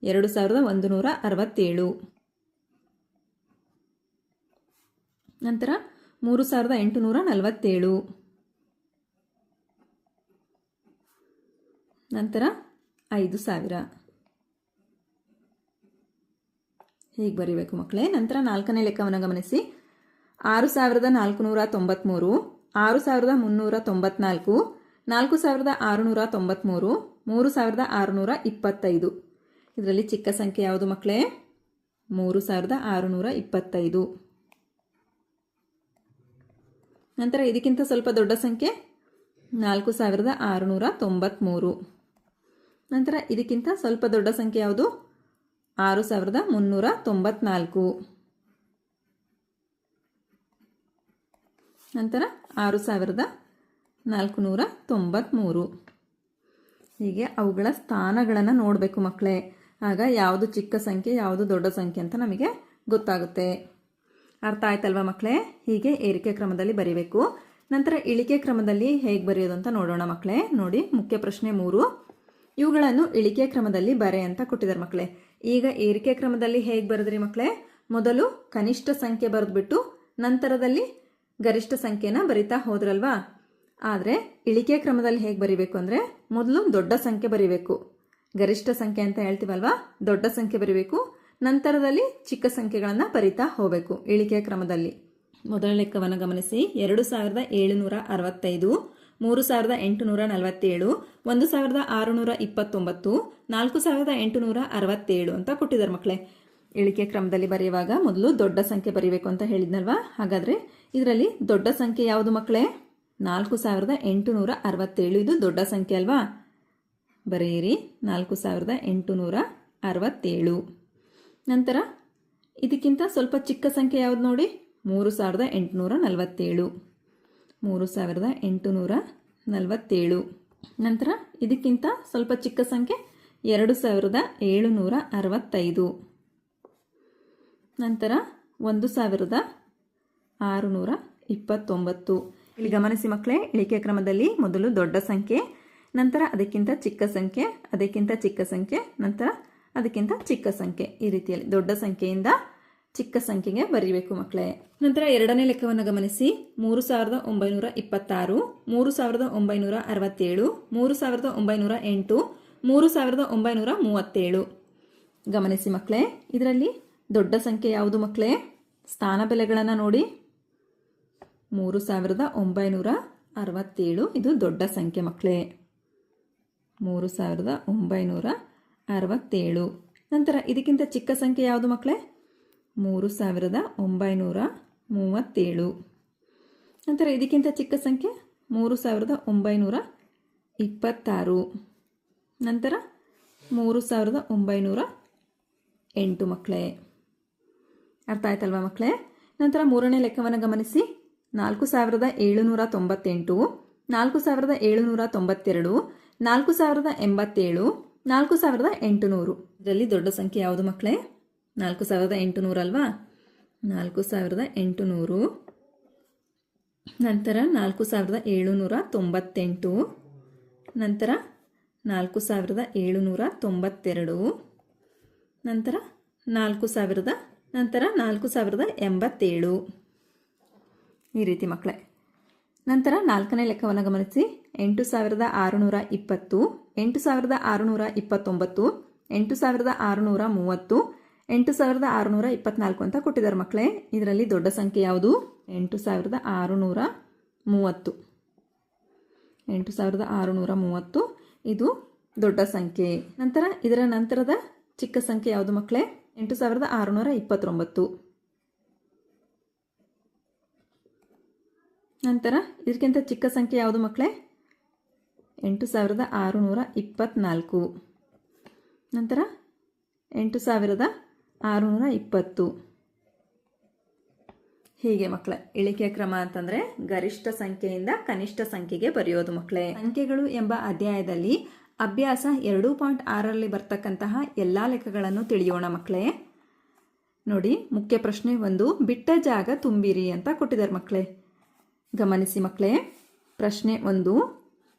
2167. ನಂತರ 3847. ನಂತರ 5000. ಹೀಗೆ ಬರೀಬೇಕು ಮಕ್ಕಳೇ. ನಂತರ ನಾಲ್ಕನೇ ಲೆಕ್ಕವನ್ನು ಗಮನಿಸಿ. 6493, 6394, 4693, 3625. ಇದರಲ್ಲಿ ಚಿಕ್ಕ ಸಂಖ್ಯೆ ಯಾವುದು ಮಕ್ಕಳೇ? 3625. ನಂತರ ಇದಕ್ಕಿಂತ ಸ್ವಲ್ಪ ದೊಡ್ಡ ಸಂಖ್ಯೆ 4693. ನಂತರ ಇದಕ್ಕಿಂತ ಸ್ವಲ್ಪ ದೊಡ್ಡ ಸಂಖ್ಯೆ ಯಾವುದು? 6394. ನಂತರ 6493. ಹೀಗೆ ಅವುಗಳ ಸ್ಥಾನಗಳನ್ನು ನೋಡಬೇಕು ಮಕ್ಕಳೇ. ಆಗ ಯಾವುದು ಚಿಕ್ಕ ಸಂಖ್ಯೆ, ಯಾವುದು ದೊಡ್ಡ ಸಂಖ್ಯೆ ಅಂತ ನಮಗೆ ಗೊತ್ತಾಗುತ್ತೆ. ಅರ್ಥ ಆಯ್ತಲ್ವಾ ಮಕ್ಕಳೇ? ಹೀಗೆ ಏರಿಕೆ ಕ್ರಮದಲ್ಲಿ ಬರೀಬೇಕು. ನಂತರ ಇಳಿಕೆ ಕ್ರಮದಲ್ಲಿ ಹೇಗೆ ಬರೆಯೋದು ಅಂತ ನೋಡೋಣ ಮಕ್ಕಳೇ. ನೋಡಿ, ಮುಖ್ಯ ಪ್ರಶ್ನೆ 3. ಇವುಗಳನ್ನು ಇಳಿಕೆ ಕ್ರಮದಲ್ಲಿ ಬರೆ ಅಂತ ಕೊಟ್ಟಿದ್ದಾರೆ ಮಕ್ಕಳೇ. ಈಗ ಏರಿಕೆ ಕ್ರಮದಲ್ಲಿ ಹೇಗೆ ಬರೆದ್ರಿ ಮಕ್ಕಳೇ? ಮೊದಲು ಕನಿಷ್ಠ ಸಂಖ್ಯೆ ಬರೆದ್ಬಿಟ್ಟು ನಂತರದಲ್ಲಿ ಗರಿಷ್ಠ ಸಂಖ್ಯೆನ ಬರಿತಾ ಹೋದ್ರಲ್ವಾ. ಆದರೆ ಇಳಿಕೆ ಕ್ರಮದಲ್ಲಿ ಹೇಗೆ ಬರಿಬೇಕು ಅಂದರೆ, ಮೊದಲು ದೊಡ್ಡ ಸಂಖ್ಯೆ ಬರಿಬೇಕು. ಗರಿಷ್ಠ ಸಂಖ್ಯೆ ಅಂತ ಹೇಳ್ತೀವಲ್ವಾ, ದೊಡ್ಡ ಸಂಖ್ಯೆ ಬರಿಬೇಕು. ನಂತರದಲ್ಲಿ ಚಿಕ್ಕ ಸಂಖ್ಯೆಗಳನ್ನು ಬರಿತಾ ಹೋಗಬೇಕು ಇಳಿಕೆ ಕ್ರಮದಲ್ಲಿ. ಮೊದಲ ಲೆಕ್ಕವನ್ನು ಗಮನಿಸಿ. 2765, 3847, 1629, 4867 ಅಂತ ಕೊಟ್ಟಿದ್ದಾರೆ ಮಕ್ಕಳೇ. ಇಳಿಕೆ ಕ್ರಮದಲ್ಲಿ ಬರೆಯುವಾಗ ಮೊದಲು ದೊಡ್ಡ ಸಂಖ್ಯೆ ಬರೀಬೇಕು ಅಂತ ಹೇಳಿದ್ನಲ್ವಾ. ಹಾಗಾದರೆ ಇದರಲ್ಲಿ ದೊಡ್ಡ ಸಂಖ್ಯೆ ಯಾವುದು ಮಕ್ಕಳೇ? 4867. ಇದು ದೊಡ್ಡ ಸಂಖ್ಯೆ ಅಲ್ವಾ. ಬರೆಯಿರಿ 4867. ನಂತರ ಇದಕ್ಕಿಂತ ಸ್ವಲ್ಪ ಚಿಕ್ಕ ಸಂಖ್ಯೆ ಯಾವುದು ನೋಡಿ? 3847. 3847. ನಂತರ ಇದಕ್ಕಿಂತ ಸ್ವಲ್ಪ ಚಿಕ್ಕ ಸಂಖ್ಯೆ 2765. ನಂತರ 1629. ಇಲ್ಲಿ ಗಮನಿಸಿ ಮಕ್ಕಳೇ, ಇಳಿಕೆ ಕ್ರಮದಲ್ಲಿ ಮೊದಲು ದೊಡ್ಡ ಸಂಖ್ಯೆ, ನಂತರ ಅದಕ್ಕಿಂತ ಚಿಕ್ಕ ಸಂಖ್ಯೆ, ಅದಕ್ಕಿಂತ ಚಿಕ್ಕ ಸಂಖ್ಯೆ, ನಂತರ ಅದಕ್ಕಿಂತ ಚಿಕ್ಕ ಸಂಖ್ಯೆ. ಈ ರೀತಿಯಲ್ಲಿ ದೊಡ್ಡ ಸಂಖ್ಯೆಯಿಂದ ಚಿಕ್ಕ ಸಂಖ್ಯೆಗೆ ಬರೀಬೇಕು ಮಕ್ಕಳೇ. ನಂತರ ಎರಡನೇ ಲೆಕ್ಕವನ್ನು ಗಮನಿಸಿ. 3926, 3967, 3908, 3937. ಗಮನಿಸಿ ಮಕ್ಕಳೇ, ಇದರಲ್ಲಿ ದೊಡ್ಡ ಸಂಖ್ಯೆ ಯಾವುದು ಮಕ್ಕಳೇ? ಸ್ಥಾನ ಬೆಲೆಗಳನ್ನು ನೋಡಿ. 3967 ಇದು ದೊಡ್ಡ ಸಂಖ್ಯೆ ಮಕ್ಕಳೇ. 3967. ನಂತರ ಇದಕ್ಕಿಂತ ಚಿಕ್ಕ ಸಂಖ್ಯೆ ಯಾವುದು ಮಕ್ಕಳೇ? 3937. ನಂತರ ಇದಕ್ಕಿಂತ ಚಿಕ್ಕ ಸಂಖ್ಯೆ 3926. ನಂತರ 3908 ಮಕ್ಕಳೇ. ಅರ್ಥ ಆಯ್ತಲ್ವಾ ಮಕ್ಕಳೇ? ನಂತರ ಮೂರನೇ ಲೆಕ್ಕವನ್ನು ಗಮನಿಸಿ. 4798, 4792, 4087, 4800. ಇದರಲ್ಲಿ ದೊಡ್ಡ ಸಂಖ್ಯೆ ಯಾವುದು ಮಕ್ಕಳೇ? 4800 ಅಲ್ವಾ. 4800. ನಂತರ 4798. ನಂತರ 4792. ನಂತರ 4000. ನಂತರ 4087. ಈ ರೀತಿ ಮಕ್ಕಳೇ. ನಂತರ ನಾಲ್ಕನೇ ಲೆಕ್ಕವನ್ನು ಗಮನಿಸಿ. 8620, 8629, 8630, 8624 ಅಂತ ಕೊಟ್ಟಿದ್ದಾರೆ ಮಕ್ಕಳೇ. ಇದರಲ್ಲಿ ದೊಡ್ಡ ಸಂಖ್ಯೆ ಯಾವುದು? 8630. 8630 ಇದು ದೊಡ್ಡ ಸಂಖ್ಯೆ. ನಂತರ ಇದರ ನಂತರದ ಚಿಕ್ಕ ಸಂಖ್ಯೆ ಯಾವುದು ಮಕ್ಕಳೇ? 8629. ನಂತರ ಇದಕ್ಕಿಂತ ಚಿಕ್ಕ ಸಂಖ್ಯೆ ಯಾವುದು ಮಕ್ಕಳೇ? 8624. ನಂತರ 8620. ಹೀಗೆ ಮಕ್ಕಳೇ ಇಳಿಕೆ ಕ್ರಮ ಅಂತಂದ್ರೆ ಗರಿಷ್ಠ ಸಂಖ್ಯೆಯಿಂದ ಕನಿಷ್ಠ ಸಂಖ್ಯೆಗೆ ಬರೆಯೋದು ಮಕ್ಕಳೇ. ಸಂಖ್ಯೆಗಳು ಎಂಬ ಅಧ್ಯಾಯದಲ್ಲಿ ಅಭ್ಯಾಸ 2.6ರಲ್ಲಿ ಬರ್ತಕ್ಕಂತಹ ಎಲ್ಲಾ ಲೆಕ್ಕಗಳನ್ನು ತಿಳಿಯೋಣ ಮಕ್ಕಳೇ. ನೋಡಿ, ಮುಖ್ಯ ಪ್ರಶ್ನೆ 1, ಬಿಟ್ಟ ಜಾಗ ತುಂಬಿರಿ ಅಂತ ಕೊಟ್ಟಿದ್ದಾರೆ ಮಕ್ಕಳೇ. ಗಮನಿಸಿ ಮಕ್ಕಳೇ, ಪ್ರಶ್ನೆ 1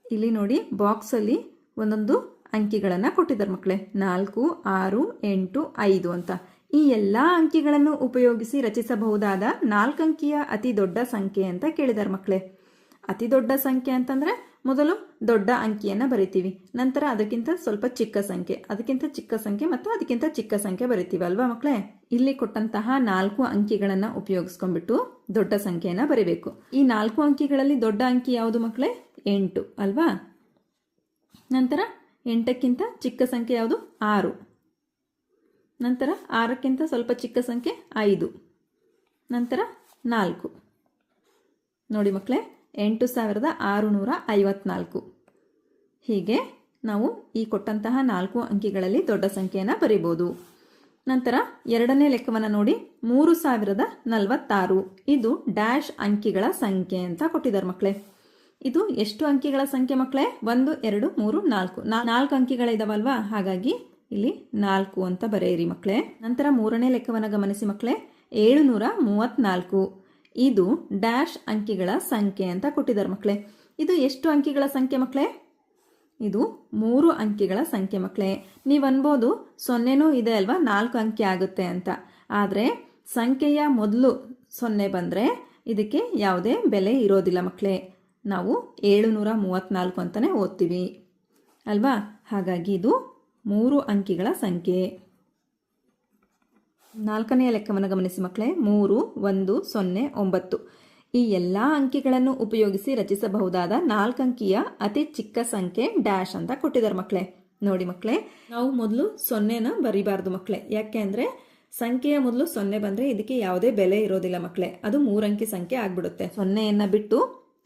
ಇಲ್ಲಿ ನೋಡಿ, ಬಾಕ್ಸಲ್ಲಿ ಒಂದೊಂದು ಅಂಕಿಗಳನ್ನು ಕೊಟ್ಟಿದ್ದಾರೆ ಮಕ್ಕಳೇ. 4, 6, 8, 5 ಅಂತ. ಈ ಎಲ್ಲ ಅಂಕಿಗಳನ್ನು ಉಪಯೋಗಿಸಿ ರಚಿಸಬಹುದಾದ 4 ಅಂಕಿಯ ಅತಿ ದೊಡ್ಡ ಸಂಖ್ಯೆ ಅಂತ ಕೇಳಿದ್ದಾರೆ ಮಕ್ಕಳೇ. ಅತಿ ದೊಡ್ಡ ಸಂಖ್ಯೆ ಅಂತಂದ್ರೆ ಮೊದಲು ದೊಡ್ಡ ಅಂಕಿಯನ್ನು ಬರಿತೀವಿ, ನಂತರ ಅದಕ್ಕಿಂತ ಸ್ವಲ್ಪ ಚಿಕ್ಕ ಸಂಖ್ಯೆ, ಅದಕ್ಕಿಂತ ಚಿಕ್ಕ ಸಂಖ್ಯೆ ಮತ್ತು ಅದಕ್ಕಿಂತ ಚಿಕ್ಕ ಸಂಖ್ಯೆ ಬರಿತೀವಿ ಅಲ್ವಾ ಮಕ್ಕಳೇ. ಇಲ್ಲಿ ಕೊಟ್ಟಂತಹ 4 ಅಂಕಿಗಳನ್ನು ಉಪಯೋಗಿಸ್ಕೊಂಡ್ಬಿಟ್ಟು ದೊಡ್ಡ ಸಂಖ್ಯೆಯನ್ನು ಬರಿಬೇಕು. ಈ 4 ಅಂಕಿಗಳಲ್ಲಿ ದೊಡ್ಡ ಅಂಕಿ ಯಾವುದು ಮಕ್ಕಳೇ? 8 ಅಲ್ವಾ. ನಂತರ 8ಕ್ಕಿಂತ ಚಿಕ್ಕ ಸಂಖ್ಯೆ ಯಾವುದು? 6. ನಂತರ 6ಕ್ಕಿಂತ ಸ್ವಲ್ಪ ಚಿಕ್ಕ ಸಂಖ್ಯೆ 5. ನಂತರ 4. ನೋಡಿ ಮಕ್ಕಳೇ, 8654. ಹೀಗೆ ನಾವು ಈ ಕೊಟ್ಟಂತಹ 4 ಅಂಕಿಗಳಲ್ಲಿ ದೊಡ್ಡ ಸಂಖ್ಯೆಯನ್ನು ಬರಿಬೋದು. ನಂತರ ಎರಡನೇ ಲೆಕ್ಕವನ್ನು ನೋಡಿ, 3046. ಇದು ಡ್ಯಾಶ್ ಅಂಕಿಗಳ ಸಂಖ್ಯೆ ಅಂತ ಕೊಟ್ಟಿದ್ದಾರೆ ಮಕ್ಕಳೇ. ಇದು ಎಷ್ಟು ಅಂಕಿಗಳ ಸಂಖ್ಯೆ ಮಕ್ಕಳೇ? 1, 2, 3, 4. 4 ಅಂಕಿಗಳಿದಾವಲ್ವಾ, ಹಾಗಾಗಿ ಇಲ್ಲಿ 4 ಅಂತ ಬರೆಯಿರಿ ಮಕ್ಕಳೇ. ನಂತರ ಮೂರನೇ ಲೆಕ್ಕವನ್ನು ಗಮನಿಸಿ ಮಕ್ಕಳೇ. 734. ಇದು ಡ್ಯಾಶ್ ಅಂಕಿಗಳ ಸಂಖ್ಯೆ ಅಂತ ಕೊಟ್ಟಿದ್ದಾರೆ ಮಕ್ಕಳೇ. ಇದು ಎಷ್ಟು ಅಂಕಿಗಳ ಸಂಖ್ಯೆ ಮಕ್ಕಳೇ? ಇದು 3 ಅಂಕಿಗಳ ಸಂಖ್ಯೆ ಮಕ್ಕಳೇ. ನೀವು ಅನ್ಬೋದು 0ನೂ ಇದೆ ಅಲ್ವಾ, 4 ಅಂಕಿ ಆಗುತ್ತೆ ಅಂತ. ಆದರೆ ಸಂಖ್ಯೆಯ ಮೊದಲು 0 ಬಂದರೆ ಇದಕ್ಕೆ ಯಾವುದೇ ಬೆಲೆ ಇರೋದಿಲ್ಲ ಮಕ್ಕಳೇ. ನಾವು 734 ಅಂತಲೇ ಓದ್ತೀವಿ ಅಲ್ವಾ. ಹಾಗಾಗಿ ಇದು 3 ಅಂಕಿಗಳ ಸಂಖ್ಯೆ. 4ನೆಯ ಲೆಕ್ಕವನ್ನು ಗಮನಿಸಿ ಮಕ್ಕಳೇ. 3, 1, 0, 9. ಈ ಎಲ್ಲ ಅಂಕಿಗಳನ್ನು ಉಪಯೋಗಿಸಿ ರಚಿಸಬಹುದಾದ 4 ಅಂಕಿಯ ಅತಿ ಚಿಕ್ಕ ಸಂಖ್ಯೆ ಡ್ಯಾಶ್ ಅಂತ ಕೊಟ್ಟಿದ್ದಾರೆ ಮಕ್ಕಳೇ. ನೋಡಿ ಮಕ್ಕಳೇ, ನಾವು ಮೊದಲು 0ನ ಬರಿಬಾರ್ದು ಮಕ್ಕಳೇ. ಯಾಕೆ ಅಂದರೆ ಸಂಖ್ಯೆಯ ಮೊದಲು 0 ಬಂದರೆ ಇದಕ್ಕೆ ಯಾವುದೇ ಬೆಲೆ ಇರೋದಿಲ್ಲ ಮಕ್ಕಳೇ. ಅದು 3 ಅಂಕಿ ಸಂಖ್ಯೆ ಆಗ್ಬಿಡುತ್ತೆ. 0ಯನ್ನು ಬಿಟ್ಟು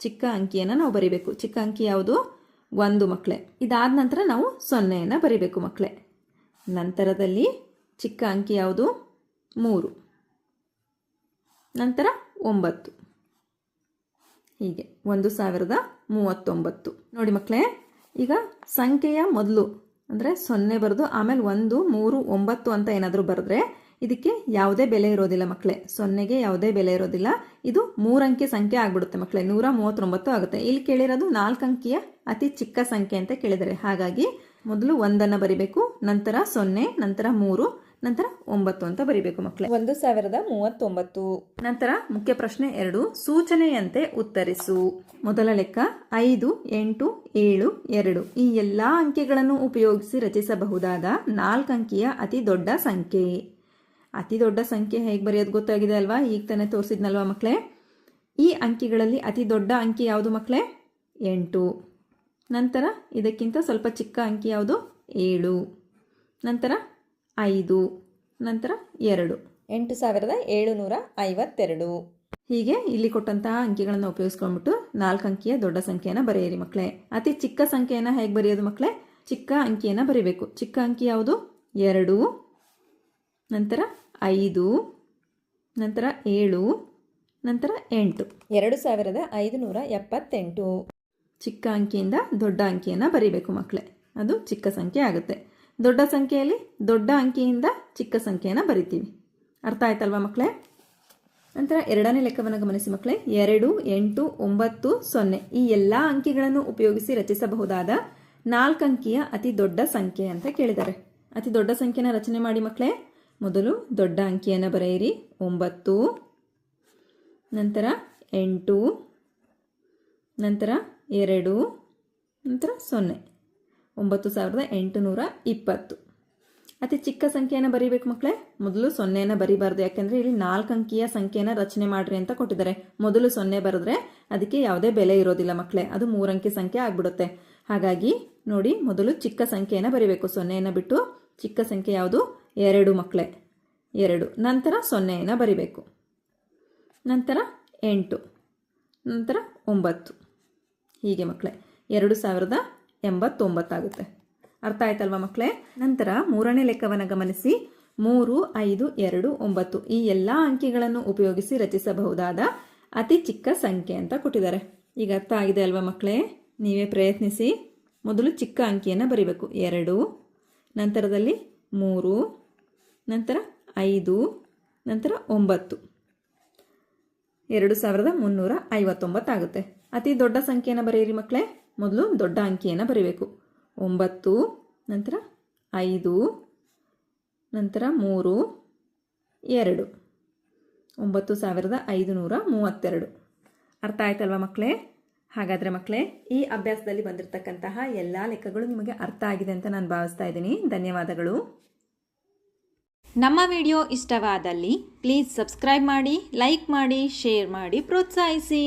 ಚಿಕ್ಕ ಅಂಕಿಯನ್ನು ನಾವು ಬರಿಬೇಕು. ಚಿಕ್ಕ ಅಂಕಿ ಯಾವುದು? 1 ಮಕ್ಕಳೇ. ಇದಾದ ನಂತರ ನಾವು 0ಯನ್ನು ಬರಿಬೇಕು ಮಕ್ಕಳೇ. ನಂತರದಲ್ಲಿ ಚಿಕ್ಕ ಅಂಕಿ ಯಾವುದು? 3. ನಂತರ 9. ಹೀಗೆ 1039. ನೋಡಿ ಮಕ್ಕಳೇ, ಈಗ ಸಂಖ್ಯೆಯ ಮೊದಲು ಅಂದರೆ 0 ಬರೆದು ಆಮೇಲೆ 1, 3, 9 ಅಂತ ಏನಾದರೂ ಬರೆದ್ರೆ ಇದಕ್ಕೆ ಯಾವುದೇ ಬೆಲೆ ಇರೋದಿಲ್ಲ ಮಕ್ಕಳೇ. 0ಗೆ ಯಾವುದೇ ಬೆಲೆ ಇರೋದಿಲ್ಲ. ಇದು 3 ಅಂಕಿ ಸಂಖ್ಯೆ ಆಗ್ಬಿಡುತ್ತೆ ಮಕ್ಕಳೇ. 139 ಆಗುತ್ತೆ. ಇಲ್ಲಿ ಕೇಳಿರೋದು 4 ಅಂಕಿಯ ಅತಿ ಚಿಕ್ಕ ಸಂಖ್ಯೆ ಅಂತ ಕೇಳಿದರೆ, ಹಾಗಾಗಿ ಮೊದಲು 1ಅನ್ನು ಬರಿಬೇಕು, ನಂತರ 0, ನಂತರ 3, ನಂತರ 9 ಅಂತ ಬರಿಬೇಕು ಮಕ್ಕಳೇ. 1039. ನಂತರ ಮುಖ್ಯ ಪ್ರಶ್ನೆ 2, ಸೂಚನೆಯಂತೆ ಉತ್ತರಿಸು. ಮೊದಲ ಲೆಕ್ಕ 5, 8, 7, 2. ಈ ಎಲ್ಲಾ ಅಂಕಿಗಳನ್ನು ಉಪಯೋಗಿಸಿ ರಚಿಸಬಹುದಾದ 4 ಅಂಕಿಯ ಅತಿ ದೊಡ್ಡ ಸಂಖ್ಯೆ. ಅತಿ ದೊಡ್ಡ ಸಂಖ್ಯೆ ಹೇಗೆ ಬರೆಯೋದು ಗೊತ್ತಾಗಿದೆ ಅಲ್ವಾ, ಈಗ ತಾನೇ ತೋರಿಸಿದ್ನಲ್ವಾ ಮಕ್ಕಳೇ. ಈ ಅಂಕಿಗಳಲ್ಲಿ ಅತಿ ದೊಡ್ಡ ಅಂಕಿ ಯಾವುದು ಮಕ್ಕಳೇ? 8. ನಂತರ ಇದಕ್ಕಿಂತ ಸ್ವಲ್ಪ ಚಿಕ್ಕ ಅಂಕಿ ಯಾವುದು? 7. ನಂತರ 5, ನಂತರ 2. 8752. ಹೀಗೆ ಇಲ್ಲಿ ಕೊಟ್ಟಂತಹ ಅಂಕಿಗಳನ್ನು ಉಪಯೋಗಿಸ್ಕೊಂಡ್ಬಿಟ್ಟು 4 ಅಂಕಿಯ ದೊಡ್ಡ ಸಂಖ್ಯೆಯನ್ನು ಬರೆಯಿರಿ ಮಕ್ಕಳೇ. ಅತಿ ಚಿಕ್ಕ ಸಂಖ್ಯೆಯನ್ನು ಹೇಗೆ ಬರೆಯೋದು ಮಕ್ಕಳೇ? ಚಿಕ್ಕ ಅಂಕಿಯನ್ನು ಬರೀಬೇಕು. ಚಿಕ್ಕ ಅಂಕಿ ಯಾವುದು? 2, ನಂತರ 5, ನಂತರ 7, ನಂತರ 8. 2578. ಚಿಕ್ಕ ಅಂಕಿಯಿಂದ ದೊಡ್ಡ ಅಂಕಿಯನ್ನು ಬರೀಬೇಕು ಮಕ್ಕಳೇ. ಅದು ಚಿಕ್ಕ ಸಂಖ್ಯೆ ಆಗುತ್ತೆ. ದೊಡ್ಡ ಸಂಖ್ಯೆಯಲ್ಲಿ ದೊಡ್ಡ ಅಂಕಿಯಿಂದ ಚಿಕ್ಕ ಸಂಖ್ಯೆಯನ್ನು ಬರಿತೀವಿ. ಅರ್ಥ ಆಯ್ತಲ್ವಾ ಮಕ್ಕಳೇ? ನಂತರ ಎರಡನೇ ಲೆಕ್ಕವನ್ನು ಗಮನಿಸಿ ಮಕ್ಕಳೇ. 2, 8, 9, 0. ಈ ಎಲ್ಲ ಅಂಕಿಗಳನ್ನು ಉಪಯೋಗಿಸಿ ರಚಿಸಬಹುದಾದ 4 ಅಂಕಿಯ ಅತಿ ದೊಡ್ಡ ಸಂಖ್ಯೆ ಅಂತ ಕೇಳಿದ್ದಾರೆ. ಅತಿ ದೊಡ್ಡ ಸಂಖ್ಯೆನ ರಚನೆ ಮಾಡಿ ಮಕ್ಕಳೇ. ಮೊದಲು ದೊಡ್ಡ ಅಂಕಿಯನ್ನು ಬರೆಯಿರಿ. 9, ನಂತರ 8, ನಂತರ 2, ನಂತರ 0. 9820. ಅತಿ ಚಿಕ್ಕ ಸಂಖ್ಯೆಯನ್ನು ಬರೀಬೇಕು ಮಕ್ಕಳೇ. ಮೊದಲು 0ನ ಬರೀಬಾರ್ದು, ಯಾಕೆಂದರೆ ಇಲ್ಲಿ 4 ಅಂಕಿಯ ಸಂಖ್ಯೆಯನ್ನು ರಚನೆ ಮಾಡ್ರಿ ಅಂತ ಕೊಟ್ಟಿದ್ದಾರೆ. ಮೊದಲು 0 ಬರೆದ್ರೆ ಅದಕ್ಕೆ ಯಾವುದೇ ಬೆಲೆ ಇರೋದಿಲ್ಲ ಮಕ್ಕಳೇ. ಅದು 3 ಅಂಕಿ ಸಂಖ್ಯೆ ಆಗ್ಬಿಡುತ್ತೆ. ಹಾಗಾಗಿ ನೋಡಿ, ಮೊದಲು ಚಿಕ್ಕ ಸಂಖ್ಯೆಯನ್ನು ಬರೀಬೇಕು. 0ನ ಬಿಟ್ಟು ಚಿಕ್ಕ ಸಂಖ್ಯೆ ಯಾವುದು? 2 ಮಕ್ಕಳೇ, 2. ನಂತರ 0ಯನ್ನು ಬರಿಬೇಕು. ನಂತರ 8, ನಂತರ 9. ಹೀಗೆ ಮಕ್ಕಳೇ 2089 ಆಗುತ್ತೆ. ಅರ್ಥ ಆಯ್ತಲ್ವ ಮಕ್ಕಳೇ? ನಂತರ 3ನೇ ಲೆಕ್ಕವನ್ನು ಗಮನಿಸಿ. 3, 5, 2, 9 ಈ ಎಲ್ಲ ಅಂಕಿಗಳನ್ನು ಉಪಯೋಗಿಸಿ ರಚಿಸಬಹುದಾದ ಅತಿ ಚಿಕ್ಕ ಸಂಖ್ಯೆ ಅಂತ ಕೊಟ್ಟಿದ್ದಾರೆ. ಈಗ ಅರ್ಥ ಆಗಿದೆ ಅಲ್ವಾ ಮಕ್ಕಳೇ? ನೀವೇ ಪ್ರಯತ್ನಿಸಿ. ಮೊದಲು ಚಿಕ್ಕ ಅಂಕಿಯನ್ನು ಬರಿಬೇಕು. 2, ನಂತರದಲ್ಲಿ 3, ನಂತರ 5, ನಂತರ 9. 2359 ಆಗುತ್ತೆ. ಅತಿ ದೊಡ್ಡ ಸಂಖ್ಯೆಯನ್ನು ಬರೆಯಿರಿ ಮಕ್ಕಳೇ. ಮೊದಲು ದೊಡ್ಡ ಅಂಕಿಯನ್ನು ಬರೀಬೇಕು. 9, ನಂತರ 5, ನಂತರ 3, 2. 9532. ಅರ್ಥ ಆಯ್ತಲ್ವ ಮಕ್ಕಳೇ? ಹಾಗಾದರೆ ಮಕ್ಕಳೇ, ಈ ಅಭ್ಯಾಸದಲ್ಲಿ ಬಂದಿರತಕ್ಕಂತಹ ಎಲ್ಲ ಲೆಕ್ಕಗಳು ನಿಮಗೆ ಅರ್ಥ ಆಗಿದೆ ಅಂತ ನಾನು ಭಾವಿಸ್ತಾ ಇದ್ದೀನಿ. ಧನ್ಯವಾದಗಳು. ನಮ್ಮ ವಿಡಿಯೋ ಇಷ್ಟವಾದಲ್ಲಿ ಪ್ಲೀಸ್ ಸಬ್ಸ್ಕ್ರೈಬ್ ಮಾಡಿ, ಲೈಕ್ ಮಾಡಿ, ಶೇರ್ ಮಾಡಿ, ಪ್ರೋತ್ಸಾಹಿಸಿ.